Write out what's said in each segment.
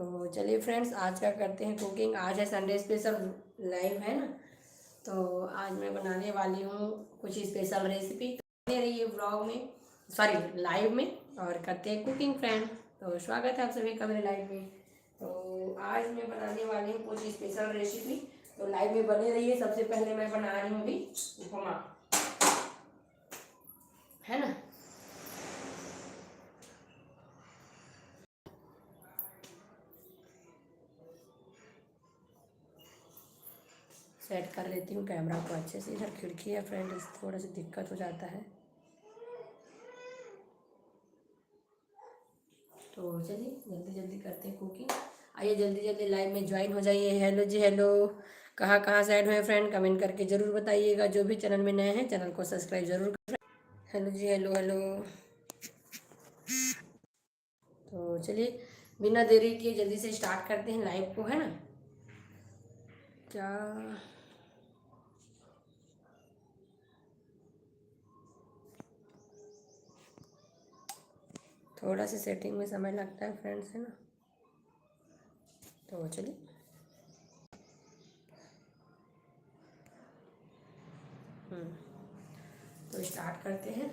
तो चलिए फ्रेंड्स, आज क्या करते हैं कुकिंग। आज है संडे स्पेशल, लाइव है ना। तो आज मैं बनाने वाली हूँ कुछ स्पेशल रेसिपी। तो बने रहिए ब्लॉग में, सॉरी लाइव में, और करते हैं कुकिंग फ्रेंड। तो स्वागत है आप सभी का मेरे लाइव में। तो आज मैं बनाने वाली हूँ कुछ स्पेशल रेसिपी, तो लाइव में बने रहिए। सबसे पहले मैं बना रही हूँ अभी उपमा, है ना। सेट कर लेती हूँ कैमरा को अच्छे से। इधर खिड़की है फ्रेंड, थोड़ा सा दिक्कत हो जाता है। तो चलिए जल्दी जल्दी करते हैं कुकिंग। आइए जल्दी जल्दी लाइव में ज्वाइन हो जाइए। हेलो जी हेलो, कहाँ कहाँ से ऐड हुए फ्रेंड, कमेंट करके ज़रूर बताइएगा। जो भी चैनल में नए हैं चैनल को सब्सक्राइब जरूर करें। हेलो जी हेलो हेलो। तो चलिए बिना देरी किए जल्दी से स्टार्ट करते हैं लाइव को, है ना। क्या थोड़ा सा सेटिंग में समय लगता है फ्रेंड्स, है ना। तो चलिए तो स्टार्ट करते हैं।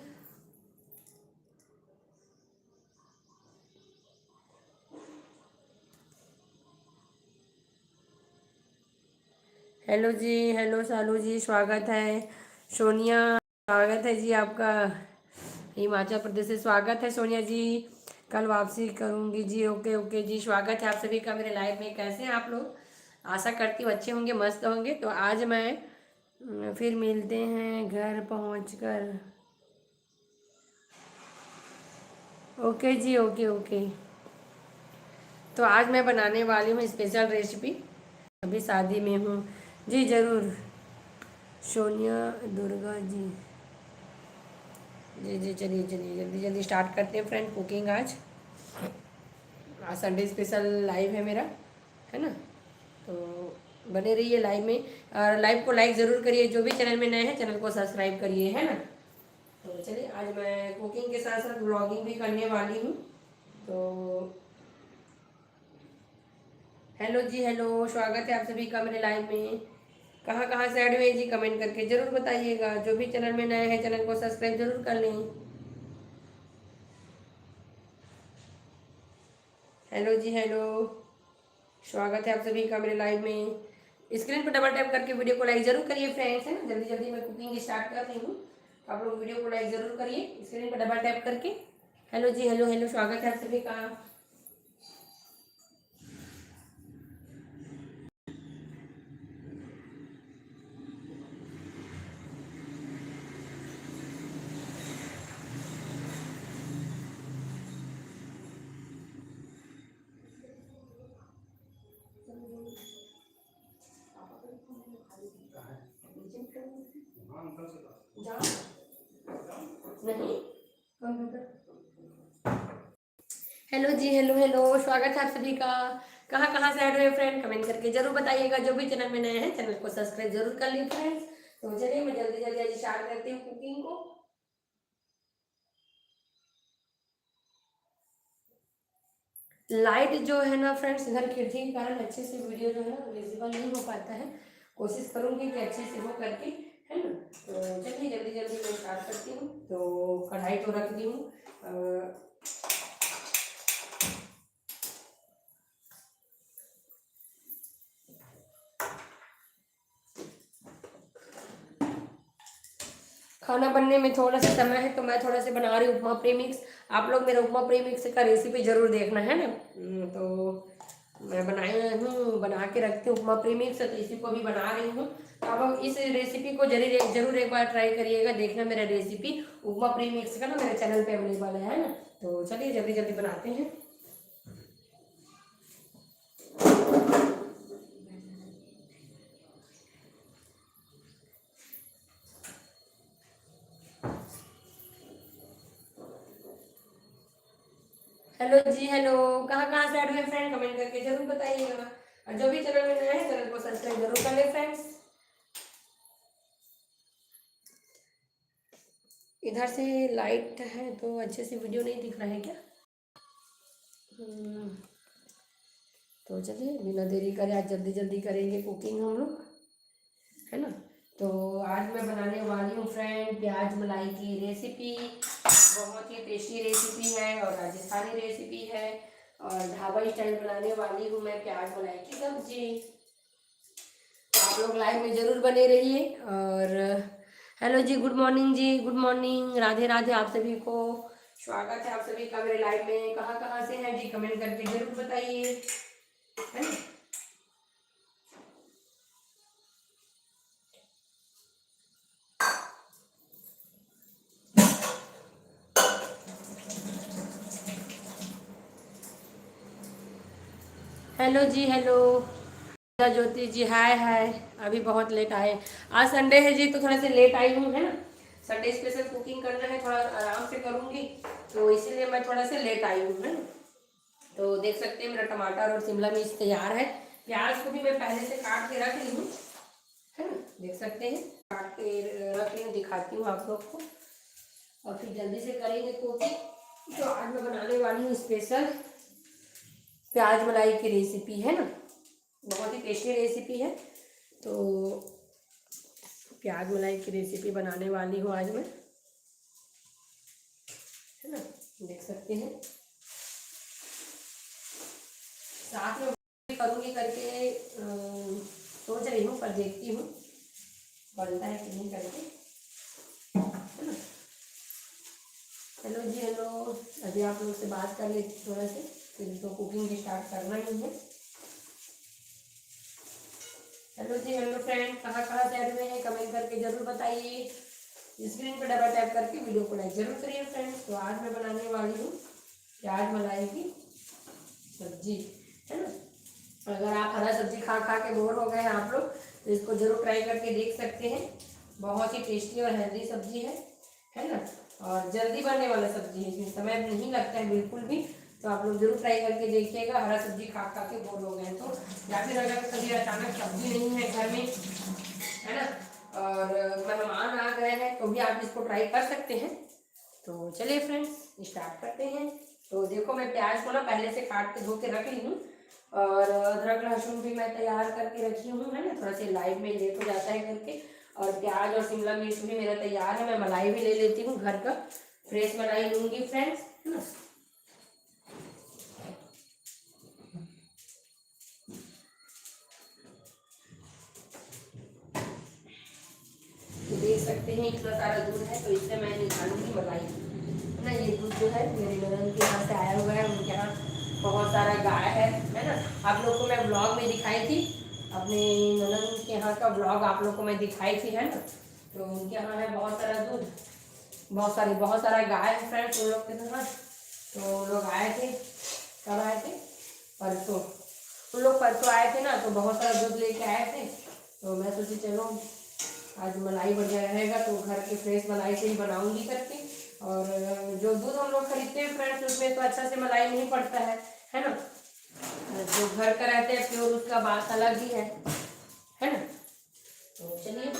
हेलो जी हेलो सालू जी, स्वागत है। सोनिया, स्वागत है जी आपका हिमाचल प्रदेश से। स्वागत है सोनिया जी, कल वापसी करूंगी जी। ओके ओके जी, स्वागत है आप सभी का मेरे लाइव में। कैसे हैं आप लोग? आशा करती हूँ अच्छे होंगे, मस्त होंगे। तो आज मैं फिर मिलते हैं घर पहुंचकर। ओके जी, ओके ओके। तो आज मैं बनाने वाली हूँ स्पेशल रेसिपी। अभी शादी में हूँ जी, ज़रूर। सोनिया, दुर्गा जी, जी जी। चलिए चलिए जल्दी जल्दी स्टार्ट करते हैं फ्रेंड कुकिंग। आज संडे स्पेशल लाइव है मेरा, है ना। तो बने रहिए लाइव में, और लाइव को लाइक ज़रूर करिए। जो भी चैनल में नए हैं चैनल को सब्सक्राइब करिए, है ना। तो चलिए आज मैं कुकिंग के साथ साथ ब्लॉगिंग भी करने वाली हूँ। तो हेलो जी हेलो, स्वागत है आप सभी का मेरे लाइव में। कहाँ कहाँ से ऐड हुए जी, कमेंट करके ज़रूर बताइएगा। जो भी चैनल में नए हैं चैनल को सब्सक्राइब जरूर कर लें। हेलो जी हेलो, स्वागत है आप सभी का मेरे लाइव में। स्क्रीन पर डबल टैप करके वीडियो को लाइक जरूर करिए फ्रेंड्स, है ना। जल्दी जल्दी मैं कुकिंग स्टार्ट कर रही हूँ, तो आप लोग वीडियो को लाइक जरूर करिए स्क्रीन पर डबल टैप करके। हेलो जी हेलो हेलो, स्वागत है आप सभी का। नहीं कंप्यूटर। हेलो जी हेलो हेलो, स्वागत है आप सभी का। कहाँ कहाँ से ऐड हुए फ्रेंड, कमेंट करके जरूर बताइएगा। जो भी चैनल में नए हैं चैनल को सब्सक्राइब जरूर कर लीजिए फ्रेंड्स। तो चलिए मैं जल्दी जल्दी आज स्टार्ट करती हूँ कुकिंग को। लाइट जो है ना फ्रेंड्स, इधर खिड़की के कारण अच्छे से वीडियो जो है ना विजिबल नहीं हो पाता है। कोशिश करूँगी कि अच्छे से हो करके, है ना। तो चलिए जल्दी जल्दी मैं स्टार्ट करती हूँ। तो कढ़ाई तो रख दी हूँ। खाना बनने में थोड़ा सा समय है, तो मैं थोड़ा सा बना रही हूँ उपमा प्रीमिक्स। आप लोग मेरा उपमा प्रीमिक्स का रेसिपी जरूर देखना, है ना। तो मैं बनाई हूँ, बना के रखती हूँ उपमा प्रीमिक्स, तो इसी को भी बना रही हूँ। तो आप लोग इस रेसिपी को जरूर जरूर एक बार ट्राई करिएगा, देखना मेरा रेसिपी उपमा प्रीमिक्स का ना मेरे चैनल पे अवेलेबल है ना। तो चलिए जल्दी जल्दी बनाते हैं। हेलो जी हेलो, कहाँ कहाँ से ऐड हुए फ्रेंड, कमेंट करके जरूर बताइएगा। और जो भी चैनल में नया है चैनल को सब्सक्राइब जरूर कर ले फ्रेंड्स। इधर से लाइट है तो अच्छे से वीडियो नहीं दिख रहा है क्या? हम्म, तो चलिए बिना देरी करे आज जल्दी जल्दी करेंगे कुकिंग हम लोग, है ना। तो आज मैं बनाने वाली हूँ फ्रेंड प्याज मलाई की रेसिपी। बहुत ही टेस्टी रेसिपी है और राजस्थानी रेसिपी है और ढाबा स्टाइल बनाने वाली हूँ मैं प्याज मलाई की सब्जी। तो आप लोग लाइव में ज़रूर बने रहिए। और हेलो जी, गुड मॉर्निंग जी, गुड मॉर्निंग, राधे राधे आप सभी को। स्वागत है आप सभी का मेरे लाइव में। कहाँ कहाँ से हैं जी, कमेंट करके जरूर बताइए, है ना। हेलो जी, हेलो ज्योति जी, हाय हाय। अभी बहुत लेट आए, आज संडे है जी तो थोड़ा सा लेट आई हूँ, है ना। संडे स्पेशल कुकिंग करना है, थोड़ा आराम से करूँगी तो इसीलिए मैं थोड़ा सा लेट आई हूँ, है ना। तो देख सकते हैं मेरा टमाटर और शिमला मिर्च तैयार है। प्याज को भी मैं पहले से काट के रख ली हूँ, है ना। देख सकते हैं काट के रख ली हूँ, दिखाती हूँ आप लोग को। और फिर जल्दी से करेंगे कुकिंग। तो आज मैं बनाने वाली हूँ स्पेशल प्याज मलाई की रेसिपी, है ना। बहुत ही टेस्टी रेसिपी है। तो प्याज मलाई की रेसिपी बनाने वाली हूँ आज मैं, है ना। देख सकते हैं साथ में करूँगी करके सोच रही हूँ, पर देखती हूँ बनता है कि नहीं करके, है ना। हेलो जी, हेलो। अभी आप लोग से बात कर लेती थोड़ा से, फिर तो कुकिंग भी स्टार्ट करना ही है। हेलो जी, हेलो फ्रेंड, कहाँ कहाँ से ऐड हुए हैं कमेंट करके जरूर बताइए। स्क्रीन पर डबल टैप करके वीडियो को लाइक जरूर करिए फ्रेंड्स। तो आज मैं बनाने वाली हूँ प्याज मलाई की सब्जी, है ना। अगर आप हरा सब्जी खा खा के बोर हो गए हैं आप लोग तो इसको जरूर ट्राई करके देख सकते हैं। बहुत ही टेस्टी और हेल्दी सब्जी है ना। और जल्दी बनने वाला सब्जी है, इसमें समय नहीं लगता है बिल्कुल भी। तो आप लोग जरूर ट्राई करके देखिएगा, हरा सब्जी खा खा के बोर हो गए तो, या फिर अगर कभी अचानक सब्जी नहीं है घर में, है ना, और मेहमान आ गए हैं तो भी आप इसको ट्राई कर सकते हैं। तो चलिए फ्रेंड्स स्टार्ट करते हैं। तो देखो मैं प्याज को ना पहले से काट के धो के रख ली हूँ और अदरक लहसुन भी मैं तैयार करके रखी हूँ, है ना। थोड़ा सा लाइव में लेट हो जाता है करके। और प्याज और शिमला मिर्च भी मेरा तैयार है। मैं मलाई भी ले लेती हूँ, घर का फ्रेश मलाई लूँगी फ्रेंड्स, है ना। तो देख सकते हैं इतना सारा दूध है तो इससे मैं निकालूंगी मलाई, है ना। ये दूध जो है मेरी ननद के यहाँ से आया हुआ है, उनके यहाँ बहुत सारा गाय है ना। आप लोग को मैं ब्लॉग में दिखाई थी, अपने ननद के यहाँ का ब्लॉग आप लोग को मैं दिखाई थी, है ना। तो उनके यहाँ है बहुत सारा दूध, बहुत सारा गाय है फ्रेंड्स उन लोग के यहाँ। तो लोग आए थे, कब आए थे, परसों। उन लोग परसों आए थे ना, तो बहुत सारा दूध लेके आए थे। तो मैं सोची चलो आज मलाई बढ़िया रहेगा तो घर के फ्रेश मलाई से ही बनाऊंगी करके। और जो दूध हम लोग खरीदते हैं फ्रेंड्स उसमें तो अच्छा से मलाई नहीं पड़ता है ना। जो घर का रहता है प्योर उसका बात अलग ही है ना। तो चलिए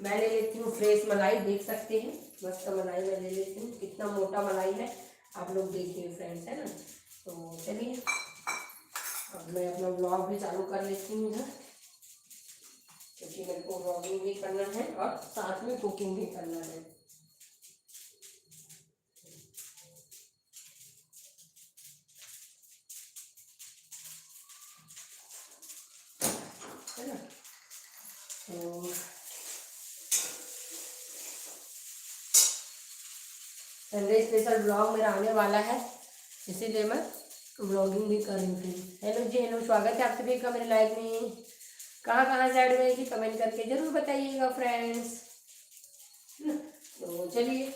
मैं ले लेती हूँ फ्रेश मलाई, देख सकते हैं मस्त मलाई मैं ले लेती हूँ। कितना मोटा मलाई है आप लोग देखिए फ्रेंड्स, है ना। तो चलिए अब मैं अपना ब्लॉग भी चालू कर लेती हूँ इधर, क्योंकि मेरे को व्लॉगिंग भी करना है और साथ में कुकिंग भी करना है ना। तो संडे स्पेशल ब्लॉग मेरा आने वाला है, इसीलिए मैं ब्लॉगिंग भी कर रही थी। हेलो जी, हेलो, स्वागत है आप सभी का मेरे लाइव में। कहाँ कहाँ से ऐड हुए कि कमेंट करके जरूर बताइएगा फ्रेंड्स। तो चलिए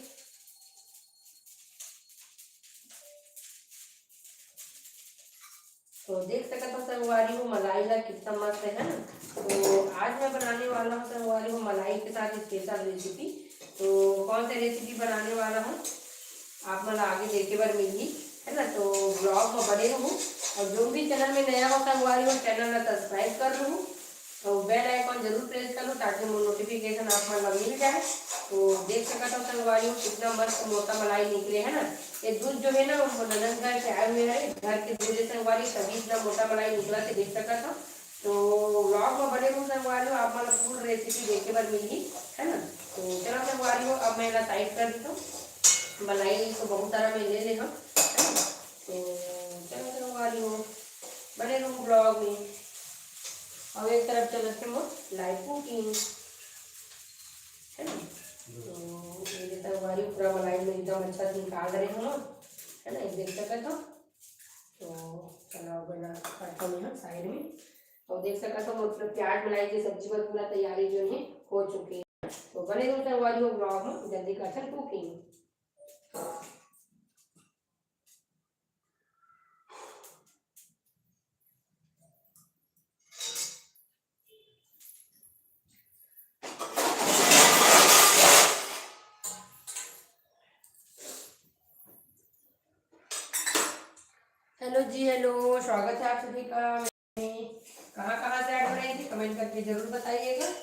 तो देख सकते हो संगवारी हूँ मलाई का कितना मस्त है ना। तो आज मैं बनाने वाला हूँ संगवारी हूँ मलाई के साथ स्पेशल रेसिपी। तो कौन सी रेसिपी बनाने वाला हूँ आप मतलब आगे देखे बार मिली, है ना। तो ब्लॉग में बने रहूँ और जो भी चैनल में नया हो संगवारी हूँ चैनल में सब्सक्राइब कर लूँ और बेल आइकॉन जरूर प्रेस कर लो ताकि वो नोटिफिकेशन आप मतलब मिल जाए। तो देख सकता हूँ संगवारी हूँ कितना मस्त मोटा मलाई निकले है ना। ये दूध जो है ना वो ननद घर से आए हुए हैं, घर के दूध है संगवारी, तभी इतना मोटा मलाई निकला से देख सकता था। तो व्लॉग में बने हूँ संगवारी हूँ, आप मतलब फुल रेसिपी देखे बार मिली है ना। तो चलो संगवारी हूँ, अब मैं साइड कर देता हूँ। मलाई तो बहुत सारा मैं ले हम है ना। तो चलो संगवारी हूँ, बने रहूँ ब्लॉग में। अब एक तरफ चलते हैं लाइव कुकिंग है ना। तो ये तक पूरा मलाई में एकदम अच्छा से निकाल रहे हम है ना, देख सकते हो। तो चलो बना करता हूँ यहाँ साइड में। और देख सकते हो मतलब प्याज मलाई की सब्जी पर पूरा तैयारी जो है हो चुकी है। तो बने दो तक ब्लॉग में, जल्दी करते हैं कुकिंग। हेलो जी, हेलो, स्वागत है आप सभी का। कहाँ कहाँ से ऐड हो रही थी कमेंट करके जरूर बताइएगा।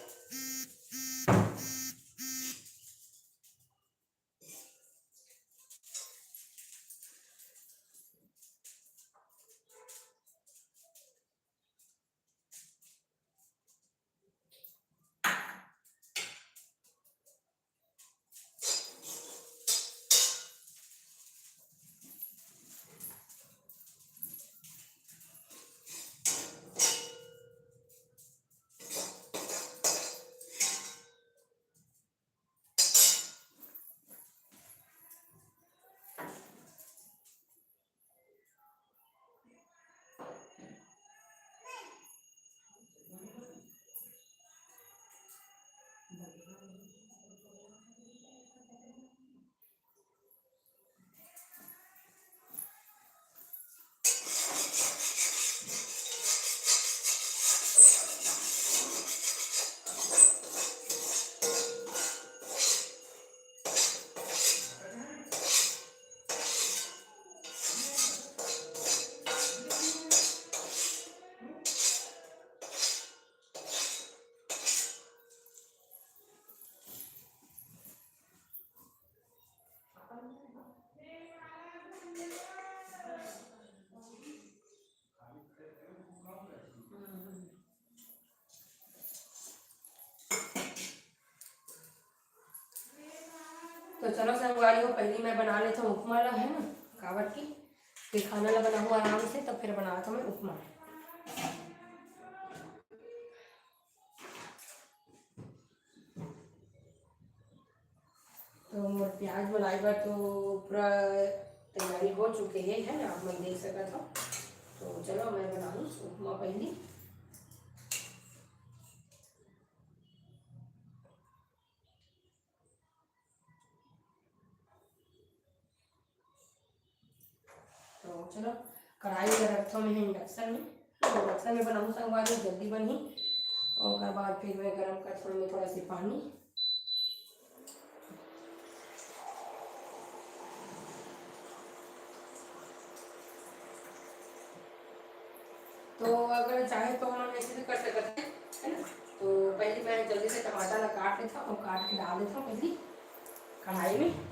तो चलो संगवारी हो, पहले मैं बना लेता हूँ उपमा ला है ना कावड़ की। फिर खाना ला बना हुआ आराम से, तब फिर बना था मैं उपमा। तो प्याज मलाई पर तो पूरा तैयारी हो चुकी है ना, आप मैं देख सका था। तो चलो मैं बना लूँ उपमा पहले। तो चलो कढ़ाई में रखता हूँ मैं इंडक्शन में। तो इंडक्शन में बनाऊँ संगवारी जल्दी बनी। और उसके बाद फिर मैं गर्म करता हूँ थोड़ा सी पानी। तो अगर चाहे तो हम ऐसे भी कर सकते हैं है ना। तो पहले मैं जल्दी से टमाटर ला काट लेता हूँ और काट के डाल देता हूँ पहले कढ़ाई में।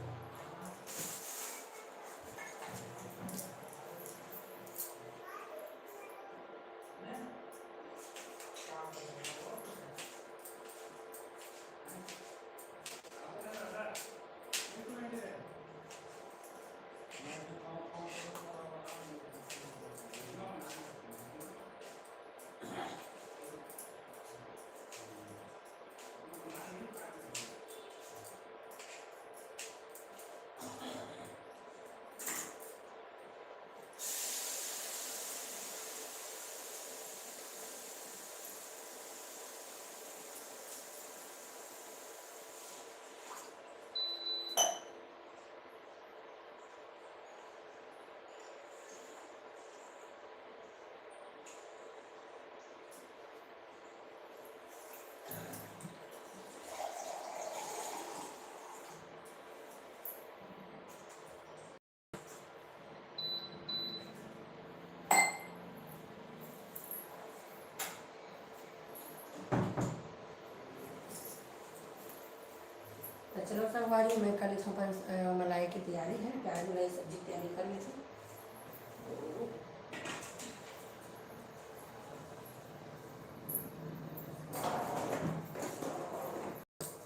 चलो संगवारी मैं कर लेती हूँ मलाई की तैयारी है, प्याज मलाई सब्जी तैयारी कर लेती हूँ।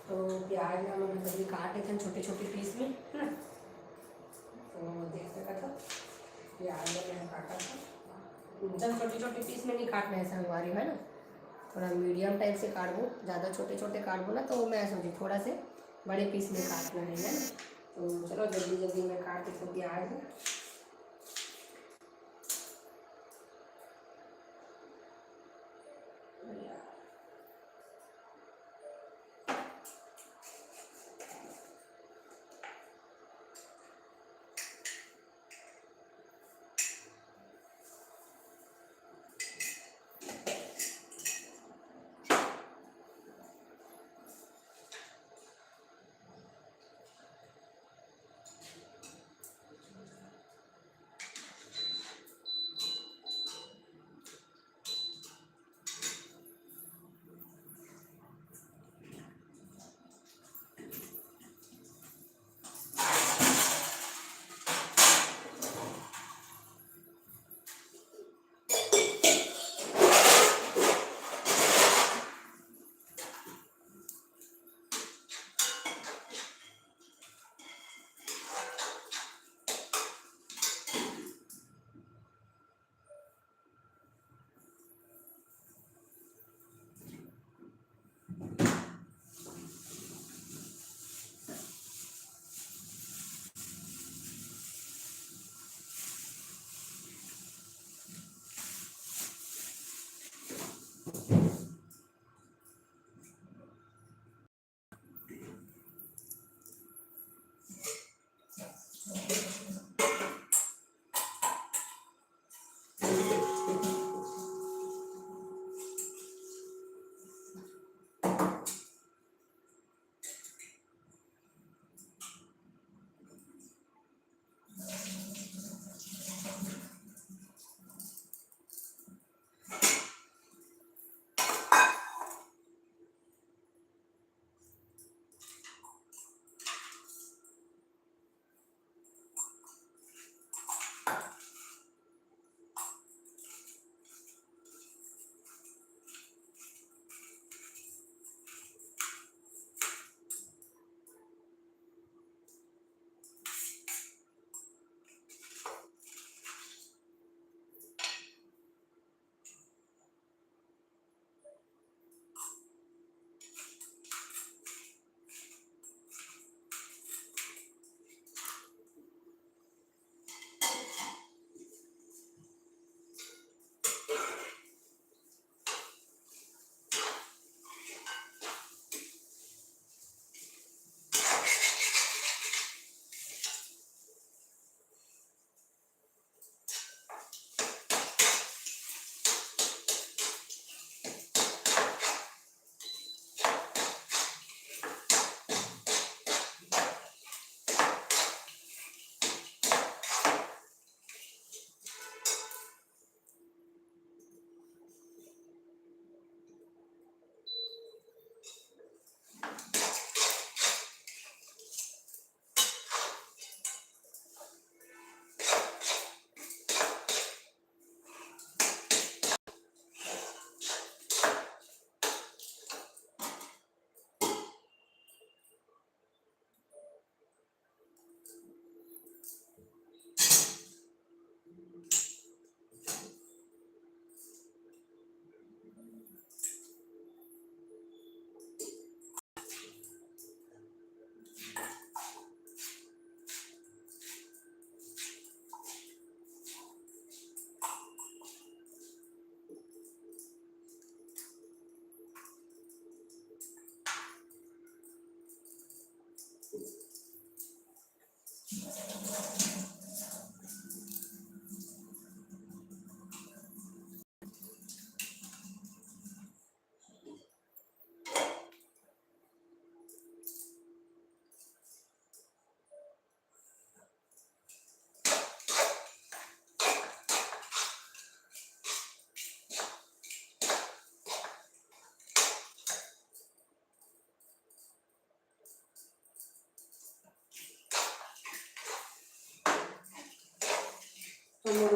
तो प्याज हम सब्जी काट लेते हैं छोटे छोटे पीस में, है ना। तो देख सका था प्याज मैंने काटा था, एकदम छोटे छोटे पीस में नहीं काटना है संगवारी, है ना। थोड़ा मीडियम टाइप से काट दो, ज़्यादा छोटे छोटे काट दो ना तो मैं सोची थोड़ा से बड़े पीस में काटना है ना। तो चलो जल्दी जल्दी मैं काट देती हूँ प्याज।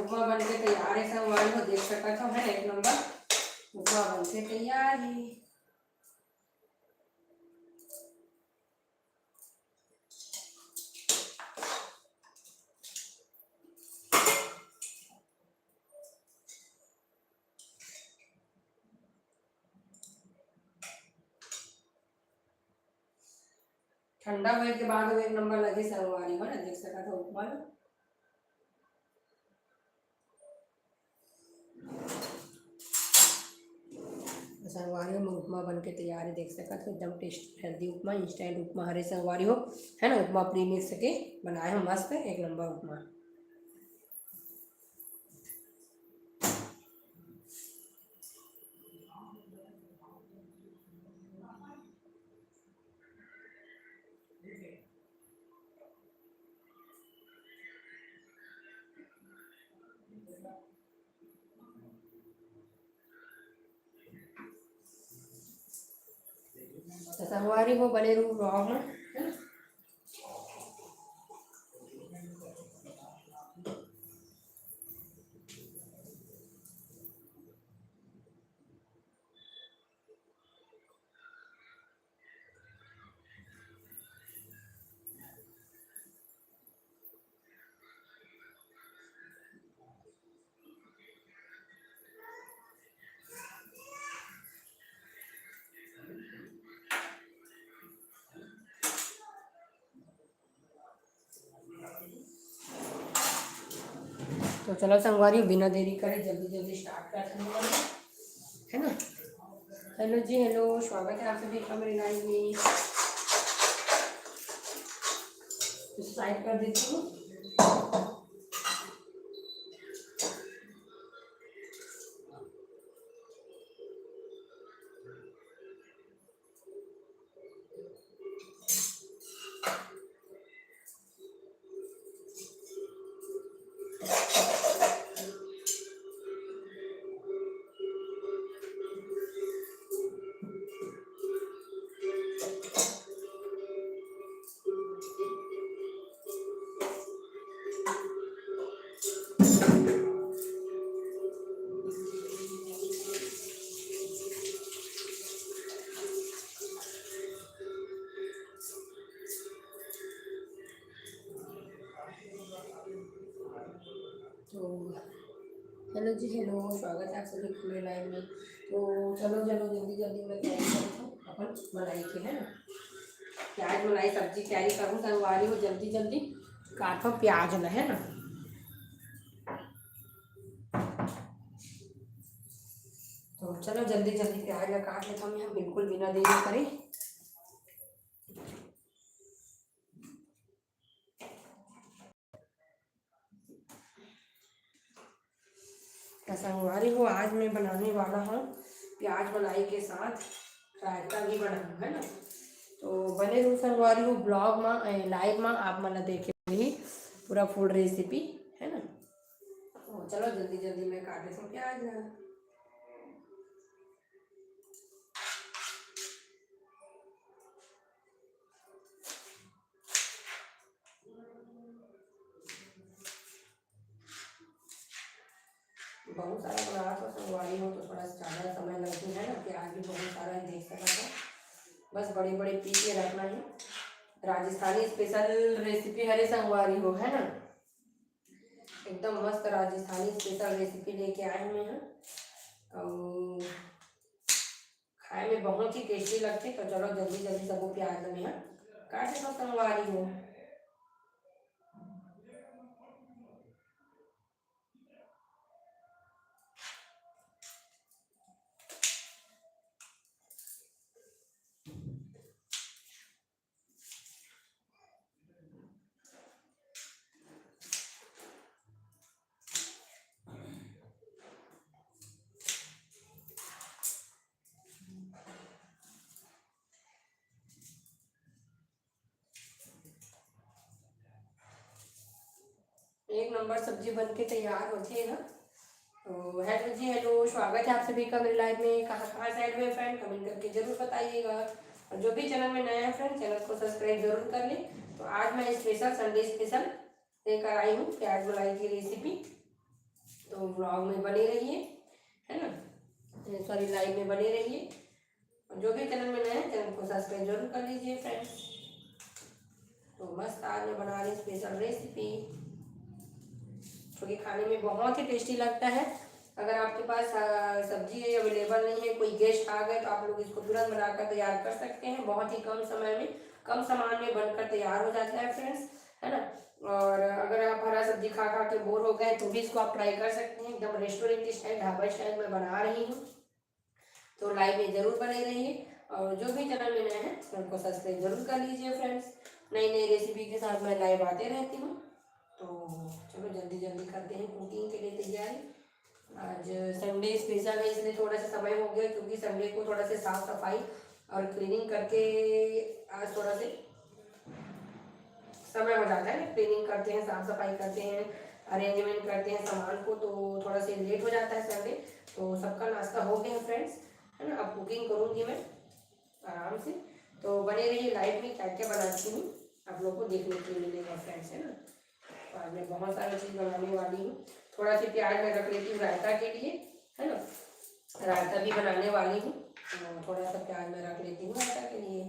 उपमा बन के तैयार है संगवारी हो, देख सकता था है 1 नंबर उपमा बन के तैयार है। ठंडा होने के बाद 1 नंबर लगे संगवारी हो ना, देख सकता था उपमा ना। संगवारी में उपमा बन के तैयार है, देख सकते हो एकदम टेस्टी हेल्दी उपमा, इंस्टेंट उपमा हरे संगवारी हो है ना। उपमा प्रीमिक्स के बनाए हो मस्त 1 नंबर उपमा। तो संगवारी हो बने रू ब्लॉग में है ना। तो चलो संगवारी बिना देरी करे जल्दी जल्दी स्टार्ट करते हैं है ना। हेलो जी, हेलो, स्वागत है आप सभी का मेरे लाइव में। साइड कर देती हूँ। तो हेलो जी, हेलो, स्वागत है आप सभी का मेरे लाइव में। तो चलो चलो जल्दी जल्दी मैं तैयारी करता हूँ अपन मलाई की है ना। प्याज मलाई सब्जी तैयारी करूँ संगवारी हो, जल्दी जल्दी काटो प्याज ना है ना। तो चलो जल्दी जल्दी प्याज में काट लेता हूँ, बिल्कुल बिना देरी करे। संगवारी हो आज मैं बनाने वाला हूँ प्याज मलाई के साथ रायता भी बनाऊँ है ना। तो बने रहूँ संगवारी हो ब्लॉग में लाइव में, आप मतलब देखे ही पूरा फूड रेसिपी है ना। तो चलो जल्दी जल्दी मैं काट देता हूँ प्याज। बहुत सारा बना तो संगवारी हो तो थोड़ा ज़्यादा समय लगती है ना, प्याज भी बहुत सारा है देख सकता था। बस बड़े बड़े पीस के रखना है। राजस्थानी स्पेशल रेसिपी हरे संगवारी हो है ना, एकदम मस्त राजस्थानी स्पेशल रेसिपी लेके आए हुए हैं और खाए में बहुत ही टेस्टी लगती। तो चलो जल्दी जल्दी सबको प्याज में काट दो संगवारी हो। एक नंबर सब्जी बन के तैयार होती है ना। तो हेलो जी, हेलो, स्वागत है आप सभी का मेरे लाइव में। कहाँ कहाँ से हुए फ्रेंड कमेंट करके जरूर बताइएगा, और जो भी चैनल में नया है फ्रेंड चैनल को सब्सक्राइब जरूर कर लें। तो आज मैं स्पेशल संडे स्पेशल लेकर आई हूँ प्याज मलाई की रेसिपी। तो व्लॉग में बने रहिए, है ना, सॉरी लाइव में बने रहिए। और जो भी चैनल में नए हैं चैनल को सब्सक्राइब जरूर कर लीजिए फ्रेंड्स। तो मस्त आज मैं बना रही स्पेशल रेसिपी, जो कि खाने में बहुत ही टेस्टी लगता है। अगर आपके पास सब्जी अवेलेबल नहीं है, कोई गेस्ट आ गए, तो आप लोग इसको तुरंत बनाकर तैयार कर सकते हैं। बहुत ही कम समय में, कम सामान में बनकर तैयार हो जाता है फ्रेंड्स, है ना। और अगर आप हरा सब्जी खा खा के बोर हो गए तो भी इसको आप ट्राई कर सकते हैं। एकदम रेस्टोरेंट स्टाइल, ढाबा स्टाइल में बना रही हूँ, तो लाइव में जरूर बने रहिए। और जो भी चैनल में नए हैं चैनल को सब्सक्राइब जरूर कर लीजिए फ्रेंड्स। नई नई रेसिपी के साथ मैं लाइव आते रहती हूँ। तो चलो जल्दी जल्दी करते हैं कुकिंग के लिए तैयारी। आज संडे स्पेशल है, इसलिए थोड़ा सा समय हो गया, क्योंकि संडे को थोड़ा सा साफ सफाई और क्लीनिंग करके आज थोड़ा से समय हो जाता है। क्लीनिंग करते हैं, साफ सफाई करते हैं, अरेंजमेंट करते हैं सामान को, तो थोड़ा सा लेट हो जाता है संडे। तो सबका नाश्ता हो गया है फ्रेंड्स, है ना। अब कुकिंग करूँगी मैं आराम से। तो बने रहिए लाइव में, क्या क्या बनाती हूँ आप लोग को देखने के लिए मिलेगा फ्रेंड्स, है ना। तो आज मैं बहुत सारी चीज़ बनाने वाली हूँ। थोड़ा सी प्याज मैं रख लेती हूँ रायता के लिए, है ना। रायता भी बनाने वाली हूँ, तो थोड़ा सा प्याज मैं रख लेती हूँ रायता के लिए।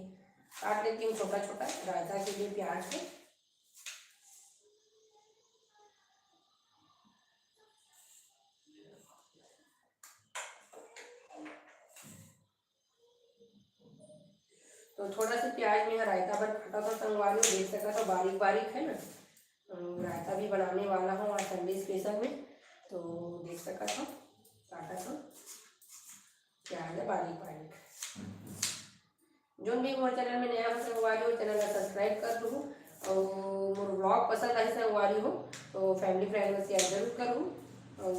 काट लेती हूँ छोटा छोटा रायता के लिए प्याज को। तो थोड़ा सा प्याज में रायता बन काटा था संगवारी, देख सका था बारीक बारीक, है ना। रायता भी बनाने वाला हूँ आज संडे स्पेशल में, तो देख सका था काटा था प्याज है बारीक बारीक। जो भी मोर चैनल में नया हो संगवारी हो, चैनल का सब्सक्राइब कर लूँ। और मोर ब्लॉग पसंद आई संगवारी हो तो फैमिली फ्रेंड में शेयर जरूर करूँ। और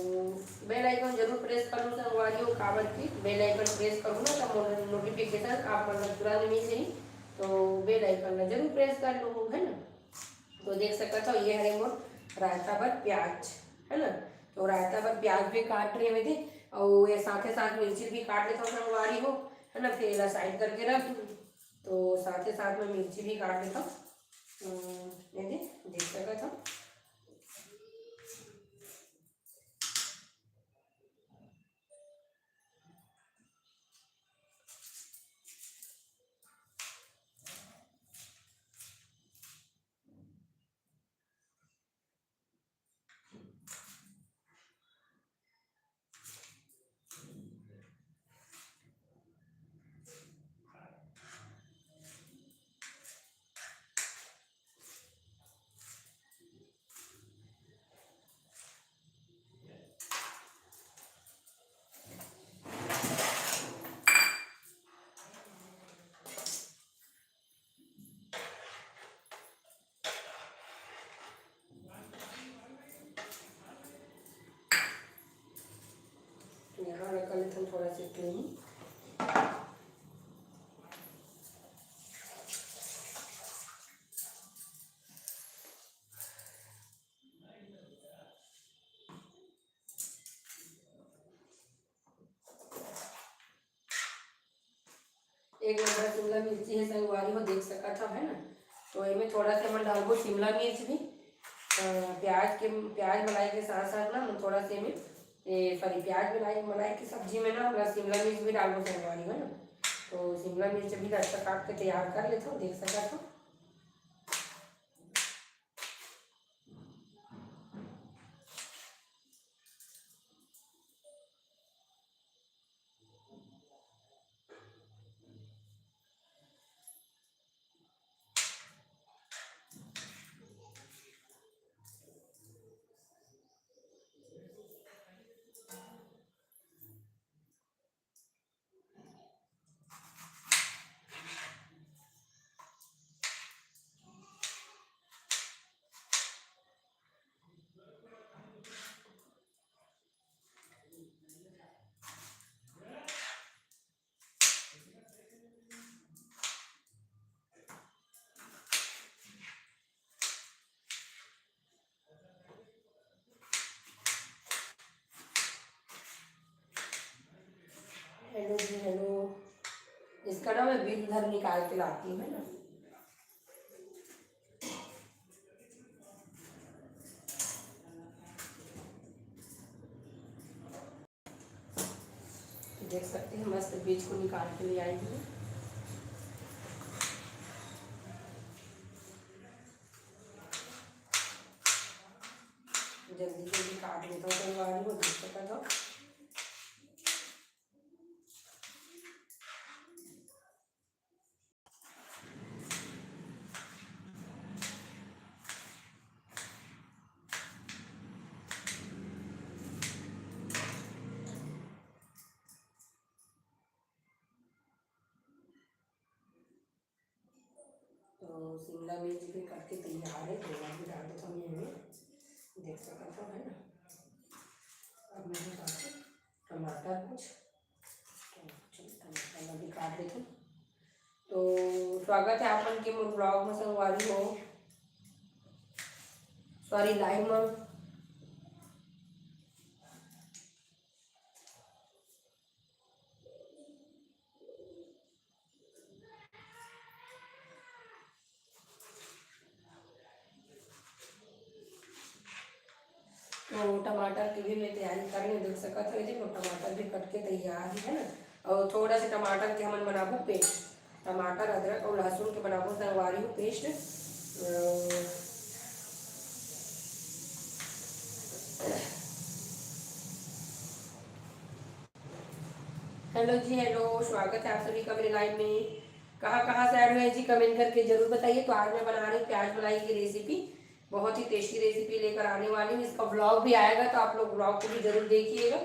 बेल आइकन जरूर प्रेस करूँ संगवारी हो, काबर की बेल आइकन प्रेस करूँ ना तो नोटिफिकेशन आप मतलब तुरंत मिल जाही। तो बेल आइकन जरूर प्रेस कर लूँ, है ना। तो देख सकते हो ये है मोर रायता पर प्याज, है ना। तो रायता पर प्याज भी काट रही हुई थी, और ये साथ ही साथ मिर्ची भी काट लेता हूँ संगवारी हो, है ना। फिर साइड करके रख दूँ, तो साथ ही साथ में मिर्ची भी काट लेता हूँ। ये देख सकते हो। यहाँ रख लेते हैं थोड़ा सा क्लीन। एक नंबर शिमला मिर्ची है संगवारी हो, देख सका था, है ना। तो इनमें थोड़ा सा मैं डालबो शिमला मिर्च भी। प्याज मलाई के साथ साथ ना थोड़ा से में ये सॉरी प्याज मलाई मलाई की सब्जी में ना प्लस शिमला मिर्च भी डालबो संगवारी, है ना। तो शिमला मिर्च भी अच्छा काट के तैयार कर लेता हूँ, देख सका था। हेलो जी हेलो। इसका ना मैं बिल भर निकाल के लाती हूँ, है ना। देख सकते हैं मस्त बीज को निकाल के ले आई हूँ। जल्दी जल्दी काट लेता हूँ संगवारी हो, देख सकता था। तो शिमला मिर्च भी कट के तैयार है, थोड़ा भी डाल देता हूँ ये, देख सकता था, है ना। अब मैं डालती टमाटर कुछ, तो टमाटर भी काट देती हूँ। तो स्वागत है आपन के मोर ब्लॉग में संगवारी हो, सॉरी लाइव में। तो टमाटर की भी मैं तैयारी कर रही हूँ, देख सकते हो। देखो टमाटर भी कट के तैयार है ना। और थोड़ा सा टमाटर के हम बनाबू पेस्ट, टमाटर अदरक और लहसुन के बनाबू संगवारी हूँ पेस्ट। हेलो जी, हेलो, स्वागत है आप सभी का मेरे लाइव में। कहाँ से ऐड हुए जी, कमेंट करके जरूर बताइए। तो आज मैं बना रही हूँ प्याज मलाई की रेसिपी, बहुत ही टेस्टी रेसिपी लेकर आने वाली हूँ। इसका ब्लॉग भी आएगा, तो आप लोग ब्लॉग को भी जरूर देखिएगा,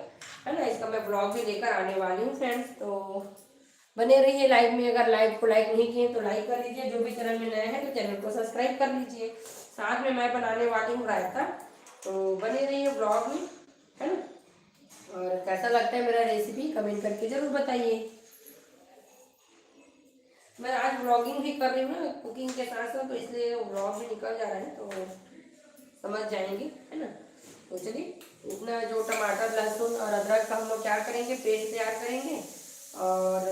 है ना। इसका मैं ब्लॉग भी लेकर आने वाली हूँ फ्रेंड्स, तो बने रहिए लाइव में। अगर लाइव को लाइक नहीं किए तो लाइक कर लीजिए, जो भी चैनल में नया है तो चैनल को सब्सक्राइब कर लीजिए। साथ में मैं बनाने वाली हूँ रायता, तो बने रहिए ब्लॉग में, है ना। और कैसा लगता है मेरा रेसिपी कमेंट करके जरूर बताइए। मैं आज व्लॉगिंग भी कर रही हूँ ना कुकिंग के साथ साथ, तो इसलिए व्लॉग भी निकल जा रहा है, तो समझ जाएंगे, है ना। तो चलिए, इतना जो टमाटर लहसुन और अदरक का हम लोग क्या करेंगे, पेस्ट तैयार करेंगे। और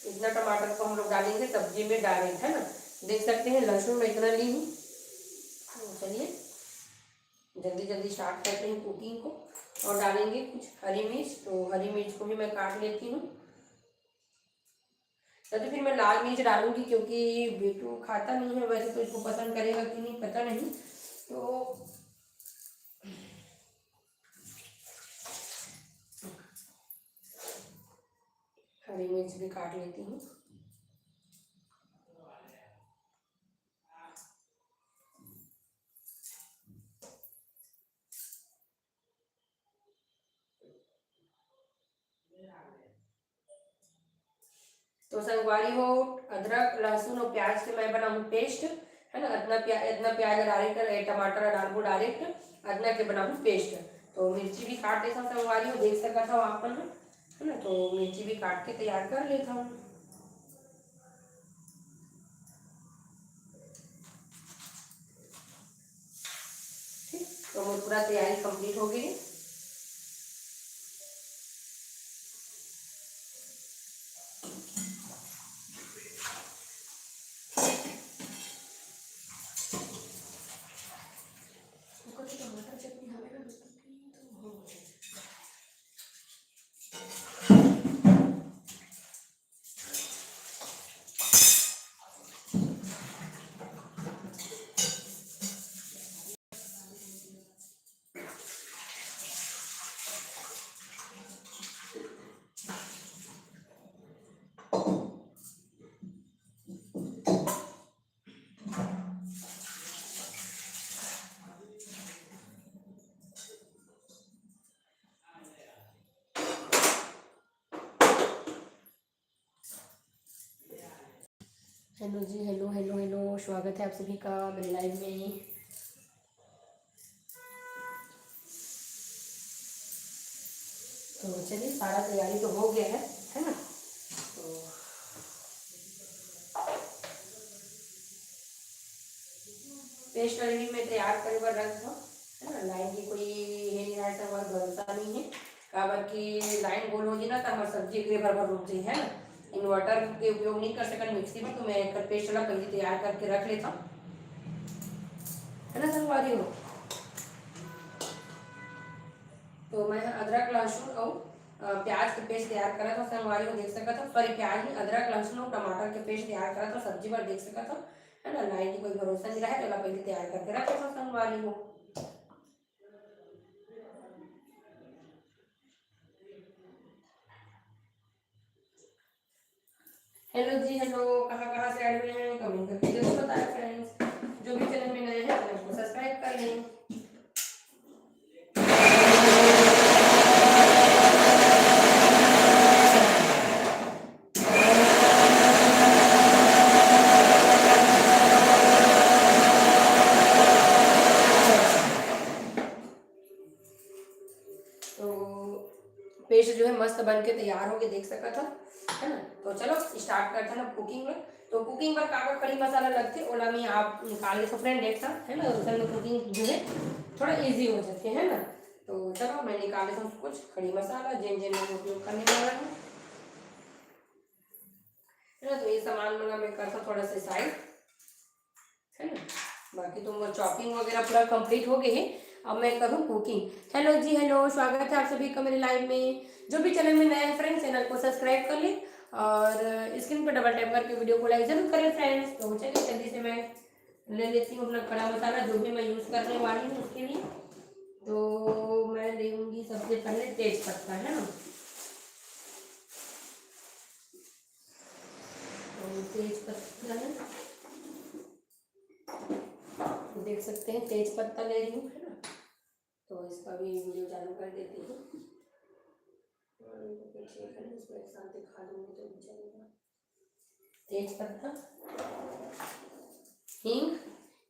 इतना टमाटर को हम लोग डालेंगे सब्जी में डायरेक्ट, है ना। देख सकते हैं लहसुन मैं इतना ली हूँ। तो चलिए जल्दी जल्दी स्टार्ट करते हैं कुकिंग को। और डालेंगे कुछ हरी मिर्च, तो हरी मिर्च को भी मैं काट लेती हूँ। या तो फिर मैं लाल मिर्च डालूंगी, क्योंकि बेटू खाता नहीं है, वैसे तो इसको पसंद करेगा कि नहीं पता नहीं। तो हरी मिर्च भी काट लेती हूँ। तो संगवारी हो, अदरक लहसुन और प्याज के मैं बनाऊँ पेस्ट, है ना। इतना प्याज डायरेक्ट, टमाटर डालू डायरेक्ट, इतना के बनाऊँ पेस्ट। तो मिर्ची भी काट लेता हूँ संगवारी हो, देख सकता था आप, है ना। तो मिर्ची भी काट के तैयार कर लेता हूँ। ठीक, तो वो पूरा तैयारी कंप्लीट हो गई। टमाटर चटनी हमें ना हेलो जी, हेलो हेलो हेलो, स्वागत है आप सभी का मेरे लाइव में। तो चलिए सारा तैयारी तो हो गया है ना। तो पेस्ट ऑलरेडी मैं तैयार करे बार रख दो, है ना। लाइन की कोई है नहीं, रहा हमारा भरोसा नहीं है, काबर की लाइन गोल हो ना तो हमारी सब्जी एक भर भर रुक जाए, है ना। इन्वर्टर के उपयोग नहीं कर सकते मिक्सी में, तो मैं एक पेस्ट वाला पहले तैयार करके रख लेता हूँ, है ना संगवारी हो। तो मैं अदरक लहसुन और प्याज के पेस्ट तैयार करा था संगवारी को देख सका था। सॉरी प्याज नहीं, अदरक लहसुन और टमाटर के पेस्ट तैयार करा था सब्जी पर देख सका था, है ना। लाइन की कोई भरोसा नहीं रहा है, पहला पहले तैयार करके रखा था संगवारी को। हेलो जी हेलो, कहाँ कहाँ से ऐड हुए हैं कमेंट करके जरूर बताएं फ्रेंड्स। जो भी चैनल में नए हैं चैनल को सब्सक्राइब कर लें। पेस्ट जो है मस्त बन के तैयार होके देख सका था, है ना। तो चलो स्टार्ट करते हैं कुकिंग में। तो कुकिंग पर काका खड़ी मसाला लगते ओला में आप निकाल के फ्रेंड एक साथ, है ना। उसल में कुकिंग जो है थोड़ा इजी हो जाती है ना। तो चलो मैं निकाल लेता हूँ कुछ खड़ी मसाला जिन जिन में उपयोग करने वाला है ना। तो ये सामान बना मैं करता थोड़ा सा साइड, है ना। बाकी तो वो चॉपिंग वगैरह पूरा कंप्लीट हो गई है। अब मैं करूँ कुकिंग। हेलो जी हेलो, स्वागत है आप सभी का मेरे लाइव में। जो भी चैनल में नए हैं फ्रेंड्स चैनल को सब्सक्राइब कर लें और स्क्रीन पर डबल टैप करके वीडियो को लाइक जरूर करें फ्रेंड्स। तो चलिए जल्दी से मैं ले लेती हूँ अपना खड़ा मसाला जो भी मैं यूज़ करने वाली हूँ उसके लिए। तो मैं लेंगी सबसे पहले तेज पत्ता, है ना। तो तेज पत्ता है, देख सकते हैं तेज पत्ता ले रही हूँ, है ना। तो इसका भी वीडियो चालू कर देती हूँ। ठीक है, इसको एक साथ दिखा दूंगी तो भी चलेगा। तेज पत्ता, हींग,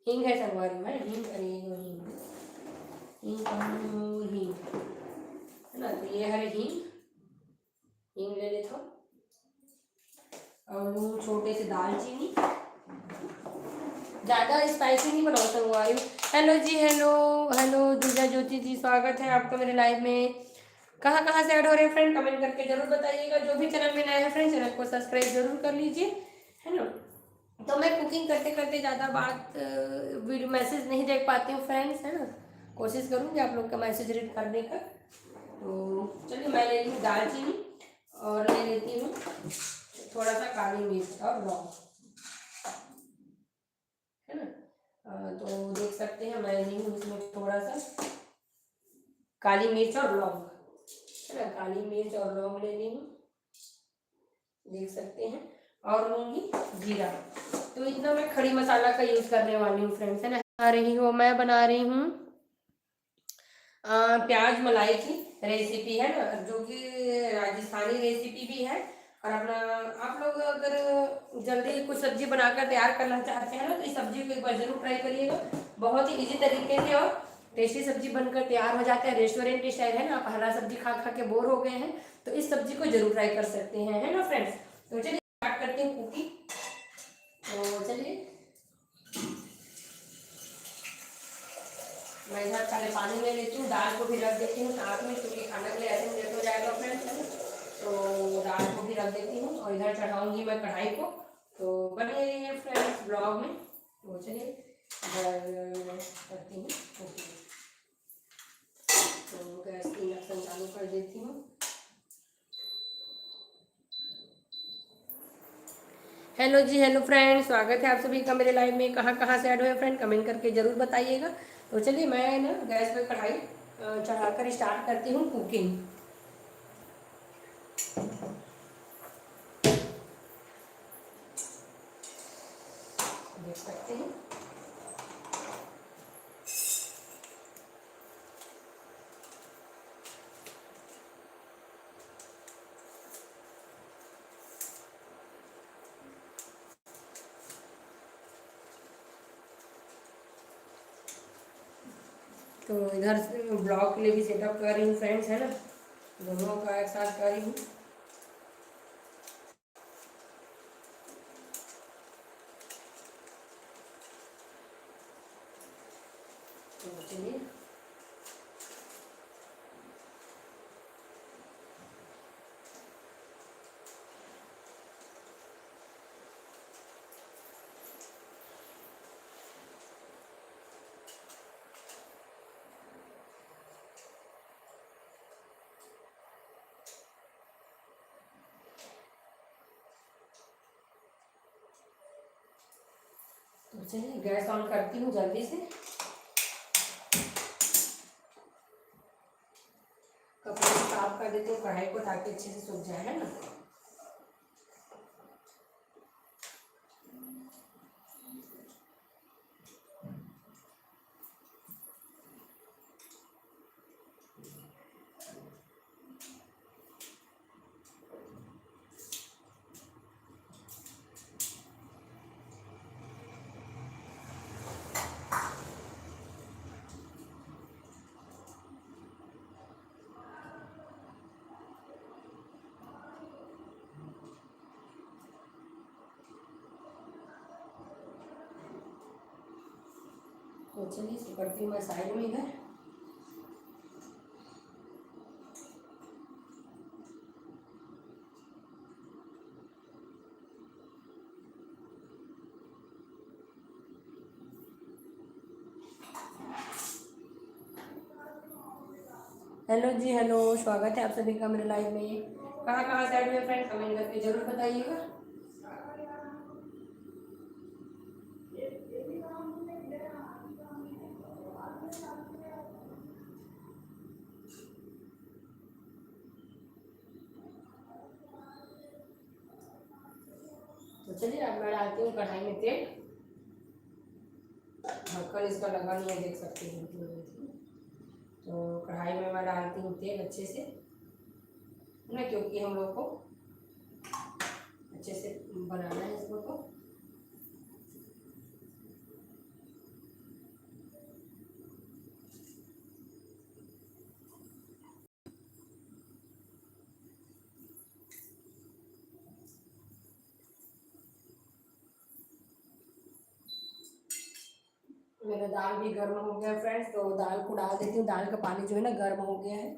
हींग है संगवारी में, हींग, अरे हींग हींग हींग, है ना। तो ये है हींग, हींग ले लेता हूँ। और लूँ छोटे से दालचीनी, ज़्यादा स्पाइसी नहीं बनाओ संगवारी। हेलो जी हेलो हेलो दूजा ज्योति जी, स्वागत है आपका मेरे लाइव में। कहाँ कहाँ से ऐड हो रहे हैं फ्रेंड कमेंट करके जरूर बताइएगा। जो भी चैनल में नए हैं फ्रेंड चैनल को सब्सक्राइब जरूर कर लीजिए, है ना। तो मैं कुकिंग करते करते ज़्यादा बात वीडियो मैसेज नहीं देख पाती हूँ फ्रेंड्स, है ना। कोशिश करूँगी आप लोग का मैसेज रीड करने का। तो चलिए मैं ले लूँ दालचीनी और ले लेती हूँ थोड़ा सा काली मिर्च और लौंग, है ना। तो देख सकते हैं मैं ली हूँ इसमें थोड़ा सा काली मिर्च और लौंग, है ना। काली मिर्च और लौंग ले ली हूँ, देख सकते हैं। और लूँगी जीरा। तो इतना मैं खड़ी मसाला का यूज़ करने वाली हूँ फ्रेंड्स, है ना। आ रही हूँ मैं बना रही हूँ प्याज मलाई की रेसिपी, है ना, जो कि राजस्थानी रेसिपी भी है। और अपना आप लोग अगर जल्दी कुछ सब्जी बनाकर तैयार करना चाहते हैं ना तो इस सब्जी को एक बार जरूर ट्राई करिएगा। बहुत ही इजी तरीके से और टेस्टी सब्जी बनकर तैयार हो जाता है, रेस्टोरेंट स्टाइल, है ना। आप हरा सब्जी खा खा के बोर हो गए हैं तो इस सब्जी को जरूर ट्राई कर सकते हैं, है ना फ्रेंड्स। तो चलिए स्टार्ट करते हैं कुकिंग। तो चलिए मैं इधर पहले पानी ले लेती हूँ, दाल को भी रख देती हूँ साथ में क्योंकि खाना के लिए ऐसे में लेट हो जाएगा फ्रेंड्स। तो दाल को भी रख देती हूँ और इधर चढ़ाऊंगी मैं कढ़ाई को। तो बने रहिए फ्रेंड्स ब्लॉग में। तो चलिए इधर करती हूँ ओके। तो गैस की इंडक्शन चालू कर देती हूँ। हेलो जी हेलो फ्रेंड, स्वागत है आप सभी का मेरे लाइव में। कहाँ कहाँ से ऐड हुए फ्रेंड कमेंट करके जरूर बताइएगा। तो चलिए मैं ना गैस पर कढ़ाई चढ़ाकर स्टार्ट करती हूँ कुकिंग। देख सकते हैं तो इधर ब्लॉग के लिए भी सेटअप कर रही हूँ फ्रेंड्स, है ना। दोनों का एक साथ कर रही हूँ। तो चलिए तो चलिए गैस ऑन करती हूँ जल्दी से, कपड़े से साफ कर देती हूँ कढ़ाई को ताकि अच्छे से सूख जाए, है ना। तो चलिए इसको करती हूँ मैं साइड में इधर। हेलो जी, हेलो, स्वागत है आप सभी का मेरे लाइव में। कहाँ कहाँ से ऐड हुए फ्रेंड, कमेंट करके जरूर बताइएगा। तो चलिए अब मैं डालती हूँ कढ़ाई में तेल। ढक्कन इसका लगा नहीं है, देख सकते हैं। तो कढ़ाई में मैं डालती हूँ तेल अच्छे से, है ना, क्योंकि हम लोग को अच्छे से बनाना है इसको। तो मेरा दाल भी गर्म हो गया फ्रेंड्स, तो दाल को डाल देती हूँ। दाल का पानी जो है ना गर्म हो गया है,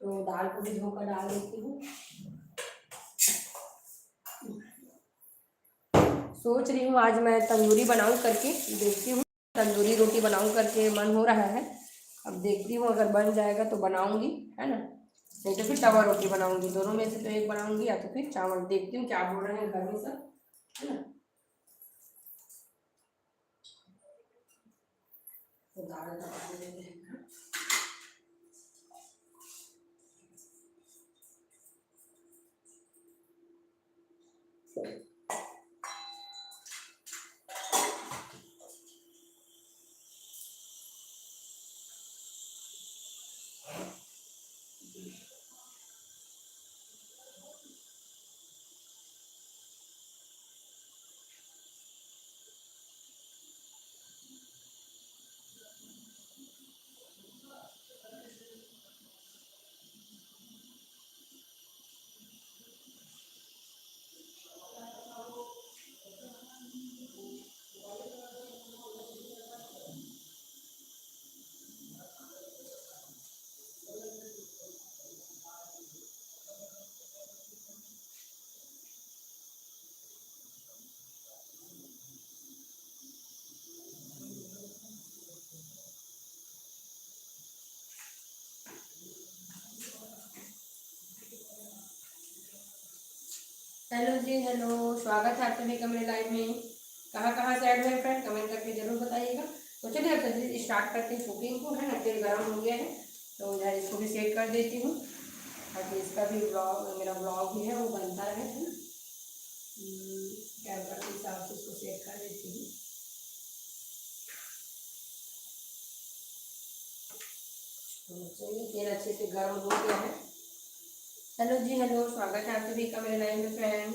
तो दाल को भी धोकर डाल देती हूँ। सोच रही हूँ आज मैं तंदूरी बनाऊँ करके, देखती हूँ तंदूरी रोटी बनाऊँ करके मन हो रहा है। अब देखती हूँ अगर बन जाएगा तो बनाऊँगी, है ना, नहीं तो फिर तवा रोटी बनाऊँगी। दोनों में से तो एक बनाऊँगी, या तो फिर चावल। देखती हूँ क्या बोल रहे हैं घर में सब, है ना। तो दाल का पानी लेते हैं। हेलो जी, हेलो, स्वागत है आप सभी का मेरे लाइव में। कहाँ कहाँ से ऐड हुए फ्रेंड, कमेंट करके जरूर बताइएगा। तो चलिए अब जल्दी स्टार्ट करते हैं कुकिंग को, है ना। तेल गर्म हो गया है, तो इधर इसको भी सेट कर देती हूँ ताकि इसका भी ब्लॉग, मेरा ब्लॉग भी है वो बनता रहे, है ना। कैमरा के हिसाब से इसको सेट कर देती हूँ। तो चलिए तेल अच्छे से गर्म हो गया है। हेलो जी, हेलो, स्वागत है आप सभी का मेरे लाइव में फ्रेंड।